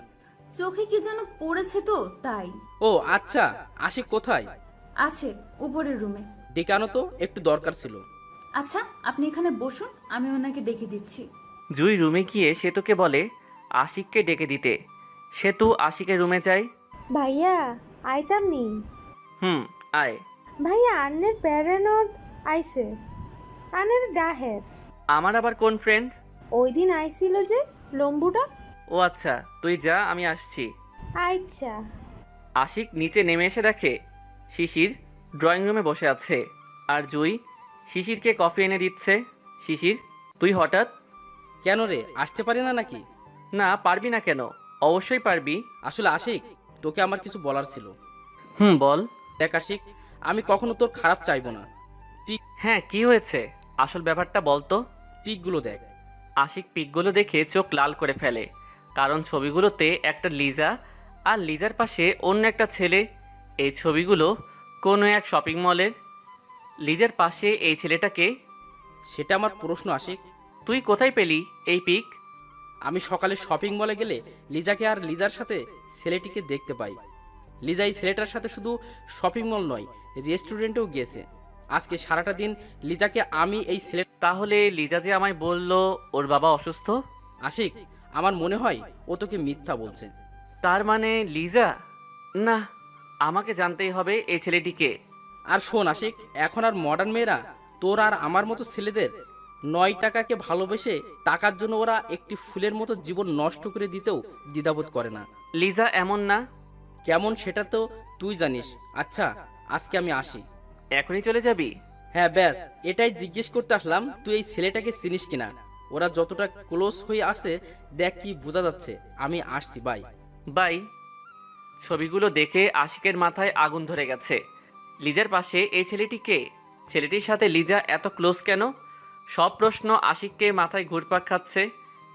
চোখে কি যেন পড়েছে তো তাই। ও আচ্ছা, আশিক কোথায়? আছে উপরের রুমে। ডেকে আনো তো, একটু দরকার ছিল। আচ্ছা, আপনি এখানে বসুন, আমি ওনাকে ডেকে দিচ্ছি। জুই রুমে গিয়ে সেতুকে বলে আশিককে ডেকে দিতে। সেতু আশিকের রুমে যায়। ভাইয়া আইতাম নি। আয়। ভাইয়া আন্নের প্যারানট আইছে, আন্নের ডাহের। আমার আবার কোন ফ্রেন্ড? ওই দিন আইছিল যে লম্বুটা। ও আচ্ছা, তুই যা, আমি আসছি। আচ্ছা। আশিক নিচে নেমে এসে দেখে শিশির ড্রয়িং রুমে বসে আছে, আর জুই শিশিরকে কফি এনে দিচ্ছে। শিশির, তুই হঠাৎ? কেন রে, আসতে পারি না নাকি? না, পারবি না কেন? অবশ্যই পারবি। আসলে আশিক, তোকে আমার কিছু বলার ছিল। বল। দেখ আশিক, আমি কখনো তোর খারাপ চাইবো না। হ্যাঁ, কি হয়েছে? আসল ব্যাপারটা বল তো। পিকগুলো দেখ। আশিক পিকগুলো দেখে চোখ লাল করে ফেলে, কারণ ছবিগুলোতে একটা লিজা আর লিজার পাশে অন্য একটা ছেলে। এই ছবিগুলো কোনো এক শপিং মলের। লিজার পাশে এই ছেলেটাকে। সেটা আমার প্রশ্ন আশিক। তুই কোথায় পেলি এই পিক? আমি সকালে শপিং মলে গেলে লিজাকে আর লিজার সাথে ছেলেটিকে দেখতে পাই। লিজা এই ছেলেটার সাথে শুধু শপিং মল নয়, রেস্টুরেন্টেও গিয়েছে। আজকে সারাটা দিন লিজাকে আমি এই ছেলে। তাহলে লিজা যে আমায় বলল ওর বাবা অসুস্থ। আশিক, আমার মনে হয় ও তোকে মিথ্যা বলছে। তার মানে লিজা? না, আমাকে জানতেই হবে এই ছেলেটিকে। আর শোন আশিক, এখন আর মডার্ন মেয়েরা তোর আর আমার মতো ছেলেদের 9 টাকাকে ভালোবেসে টাকার জন্য ওরা একটি ফুলের মতো জীবন নষ্ট করে দিতেও দ্বিধাবোধ করে না। লিজা এমন না। কেমন সেটা তো তুই জানিস। আচ্ছা, আজকে আমি আসি। এখনই চলে যাবি? হ্যাঁ, ব্যাস এটাই জিজ্ঞেস করতে আসলাম, তুই এই ছেলেটাকে চিনিস কিনা। ওরা যতটা ক্লোজ হয়ে আসে দেখ কি বোঝা যাচ্ছে। আমি আসছি, বাই বাই। ছবিগুলো দেখে আশিকের মাথায় আগুন ধরে গেছে। লিজার পাশে এই ছেলেটি কে? ছেলেটির সাথে লিজা এত ক্লোজ কেন? সব প্রশ্ন আশিককে মাথায় ঘুরপাক খাচ্ছে,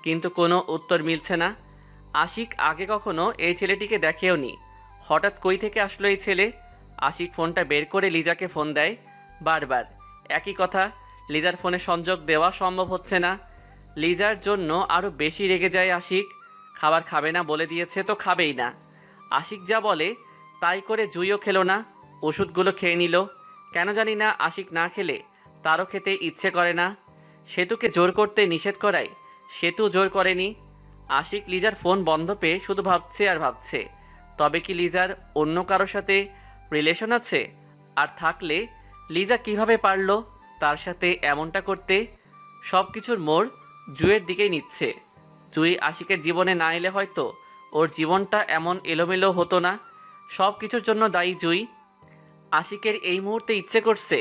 কিন্তু কোনো উত্তর মিলছে না। আশিক আগে কখনো এই ছেলেটিকে দেখেও নি। হঠাৎ কই থেকে আসলো এই ছেলে? আশিক ফোনটা বের করে লিজাকে ফোন দেয়। বারবার একই কথা, লিজার ফোনে সংযোগ দেওয়া সম্ভব হচ্ছে না। লিজার জন্য আরও বেশি রেগে যায় আশিক। খাবার খাবে না বলে দিয়েছে তো খাবেই না। আশিক যা বলে তাই করে জুইও খেলো না, ওষুধগুলো খেয়ে নিল। কেন জানি না আশিক না খেলে তারও খেতে ইচ্ছে করে না। সেতুকে জোর করতে নিষেধ করায় সেতু জোর করেনি। আশিক লিজার ফোন বন্ধ পেয়ে শুধু ভাবছে আর ভাবছে, তবে কি লিজার অন্য কারোর সাথে রিলেশন আছে? আর থাকলে লিজা কিভাবে পারলো তার সাথে এমনটা করতে? সব কিছুর মোড় জুয়ের দিকেই নিচ্ছে। জুই আশিকের জীবনে না এলে হয়তো ওর জীবনটা এমন এলোমেলো হতো না। সব কিছুর জন্য দায়ী জুই। আশিকের এই মুহূর্তে ইচ্ছে করছে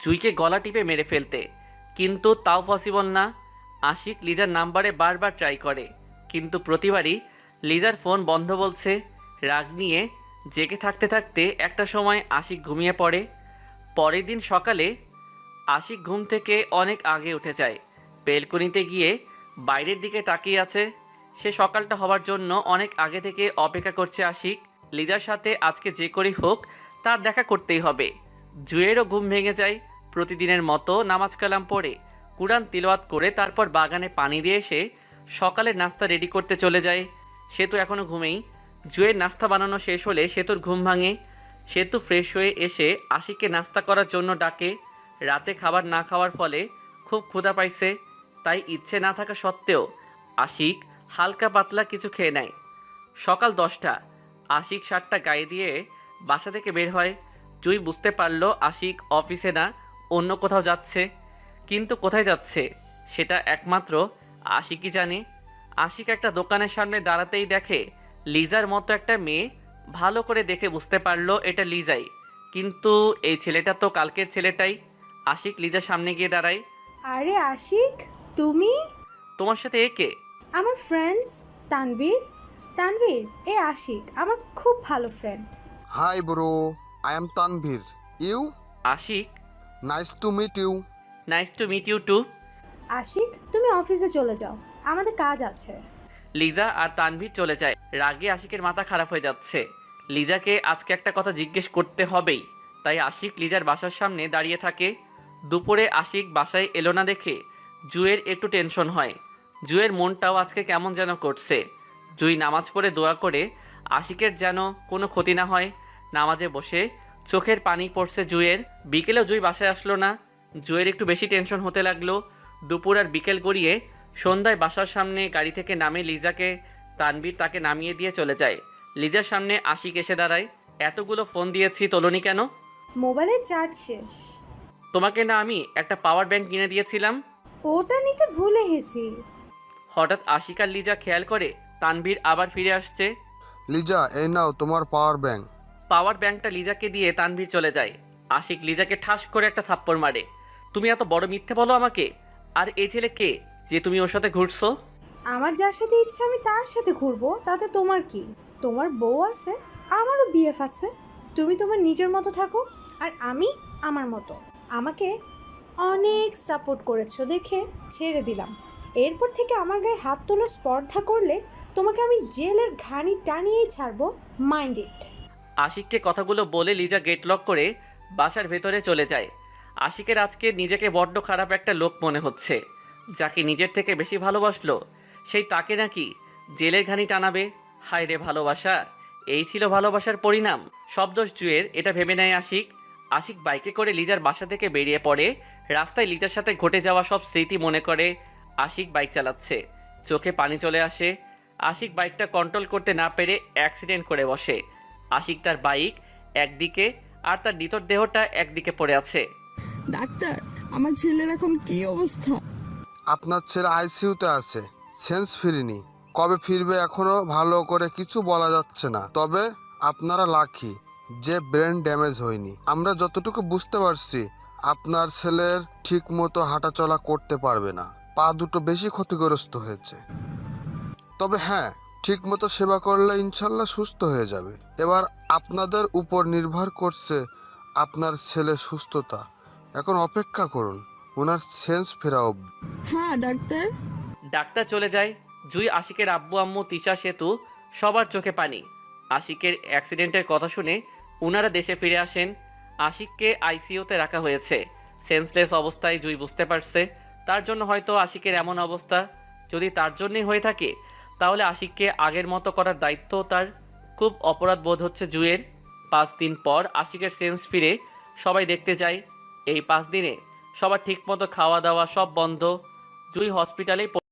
জুইকে গলা টিপে মেরে ফেলতে, কিন্তু তাও পসিবল না। আশিক লিজার নাম্বারে বারবার ট্রাই করে, কিন্তু প্রতিবারই লিজার ফোন বন্ধ বলছে। রাগ নিয়ে জেগে থাকতে থাকতে একটা সময় আশিক ঘুমিয়ে পড়ে। পরের দিন সকালে আশিক ঘুম থেকে অনেক আগে উঠে যায়। বেলকনিতে গিয়ে বাইরের দিকে তাকিয়ে আছে। সে সকালটা হওয়ার জন্য অনেক আগে থেকে অপেক্ষা করছে আশিক। লিজার সাথে আজকে যে করেই হোক তার দেখা করতেই হবে। জুয়েরও ঘুম ভেঙে যায়। প্রতিদিনের মতো নামাজ কালাম পড়ে কুরআন তিলাওয়াত করে তারপর বাগানে পানি দিয়ে এসে সকালের নাস্তা রেডি করতে চলে যায়। সে তো এখনও ঘুমেই। জুয়ের নাস্তা বানানো শেষ হলে সেতুর ঘুম ভাঙে। সেতু ফ্রেশ হয়ে এসে আশিককে নাস্তা করার জন্য ডাকে। রাতে খাবার না খাওয়ার ফলে খুব ক্ষুধা পাইছে, তাই ইচ্ছে না থাকা সত্ত্বেও আশিক হালকা পাতলা কিছু খেয়ে নেয়। সকাল 10টা। আশিক শার্টটা গায়ে দিয়ে বাসা থেকে বের হয়। জুই বুঝতে পারল আশিক অফিসে না, অন্য কোথাও যাচ্ছে। কিন্তু কোথায় যাচ্ছে সেটা একমাত্র আশিকই জানে। আশিক একটা দোকানের সামনে দাঁড়াতেই দেখে লিজার মতো একটা মেয়ে। ভালো করে দেখে বুঝতে পারলো এটা লিজাই, কিন্তু এই ছেলেটা তো কালকের ছেলেটাই। আশিক লিজার সামনে গিয়ে দাঁড়ায়। আরে আশিক, তুমি? তোমার সাথে একে? আমার ফ্রেন্ডস তানভীর। তানভীর, এ আশিক আমার খুব ভালো friend. Hi bro, I am Tanvir. You? Ashiq, nice to meet you. Nice to meet you too. Ashiq, তুমি অফিসে চলে যাও, আমাদের কাজ আছে। লিজা আর তানভীর চলে যায়। রাগে আশিকের মাথা খারাপ হয়ে যাচ্ছে। লিজাকে আজকে একটা কথা জিজ্ঞেস করতে হবেই, তাই আশিক লিজার বাসার সামনে দাঁড়িয়ে থাকে। দুপুরে আশিক বাসায় এলো না দেখে জুয়ের একটু টেনশন হয়। জুয়ের মনটাও আজকে কেমন যেন করছে। জুই নামাজ পড়ে দোয়া করে আশিকের যেন কোনো ক্ষতি না হয়। নামাজে বসে চোখের পানি পড়ছে জুয়ের। বিকেলেও জুই বাসায় আসলো না। জুয়ের একটু বেশি টেনশন হতে লাগলো। দুপুর আর বিকেল গড়িয়ে সন্ধ্যায় বাসার সামনে গাড়ি থেকে নামে লিজাকে। তানভীর তাকে নামিয়ে দিয়ে চলে যায়। লিজার সামনে আশিক এসে দাঁড়ায়। এতগুলো ফোন দিয়েছি, তোলনি কেন? মোবাইলের চার্জ শেষ। তোমাকে না আমি একটা পাওয়ার ব্যাংক কিনে দিয়েছিলাম? ওটা নিতে ভুলে গেছি। হঠাৎ আশিক আর লিজা খেয়াল করে তানভীর আবার ফিরে আসছে। লিজা, এই নাও তোমার পাওয়ার ব্যাংক। পাওয়ার ব্যাংকটা লিজাকে দিয়ে তানভীর চলে যায়। আশিক লিজাকে ঠাস করে একটা থাপ্পড় মারে। তুমি এত বড় মিথ্যে বলো আমাকে? আর এই ছেলে কে যে তুমি ওর সাথে ঘুরছো? আমার যার সাথে ইচ্ছা আমি তার সাথে ঘুরবো, তাতে তোমার কি? তোমার বউ আছে, আমারও বিএফ আছে। তুমি তোমার নিজের মতো থাকো, আর আমি আমার মতো। আমাকে অনেক সাপোর্ট করেছো দেখে ছেড়ে দিলাম। এরপর থেকে আমার গায়ে হাত তোলার স্পর্ধা করলে তোমাকে আমি জেলের ঘানি টানিয়েই ছাড়বো। Mind it. আশিককে কথাগুলো বলে লিজা গেট লক করে বাসার ভেতরে চলে যায়। আশিকের আজকে নিজেকে বড্ড খারাপ একটা লোক মনে হচ্ছে। যাকে নিজের থেকে বেশি ভালোবাসলো সেই তাকে নাকি জেলের ঘানি টানাবে। হায় রে ভালোবাসা, এই ছিল ভালোবাসার পরিণাম। সব দোষ জুয়ের, এটা ভেবে নেয় আশিক। আশিক বাইকে করে লিজার বাসা থেকে বেরিয়ে পড়ে। রাস্তায় লিজার সাথে ঘটে যাওয়া সব স্মৃতি মনে করে আশিক বাইক চালাচ্ছে। চোখে পানি চলে আসে। আশিক বাইকটা কন্ট্রোল করতে না পেরে অ্যাক্সিডেন্ট করে বসে। আশিক তার বাইক একদিকে আর তার নিতর দেহটা একদিকে পড়ে আছে। ডাক্তার, আমার ছেলের এখন কি অবস্থা? আপনার ছেলে আইসিইউতে আছে, সেন্স ফিরিনি। কবে ফিরবে এখনো ভালো করে কিছু বলা যাচ্ছে না। তবে আপনারা লাকি যে ব্রেন ড্যামেজ হয়নি। আমরা যতটুকু বুঝতে পারছি আপনার ছেলের ঠিক মতো হাঁটাচলা করতে পারবে না, পা দুটো বেশি ক্ষতিগ্রস্ত হয়েছে। তবে হ্যাঁ, ঠিক মতো সেবা করলে ইনশাল্লাহ সুস্থ হয়ে যাবে। এবার আপনাদের উপর নির্ভর করছে আপনার ছেলের সুস্থতা। এখন অপেক্ষা করুন ওনার সেন্স ফেরা অবধি। হ্যাঁ ডাক্তার। ডাক্তার চলে যায়। জুই, আশিকের আব্বু আম্মু, তিশা, সেতু সবার চোখে পানি। আশিকের অ্যাক্সিডেন্টের কথা শুনে ওনারা দেশে ফিরে আসেন। আশিককে আইসিইউতে রাখা হয়েছে। সেন্সলেস অবস্থায় জুই বুঝতে পারছে তার জন্য হয়তো আশিকের এমন অবস্থা। যদি তার জন্যই হয়ে থাকে তাহলে আশিককে আগের মতো করার দায়িত্ব তার। খুব অপরাধ বোধ হচ্ছে জুয়ের। 5 দিন পর আশিকের সেন্স ফিরে। সবাই দেখতে যায়। এই 5 দিনে সবার ঠিকমতো খাওয়া দাওয়া সব বন্ধ। জুই হসপিটালেই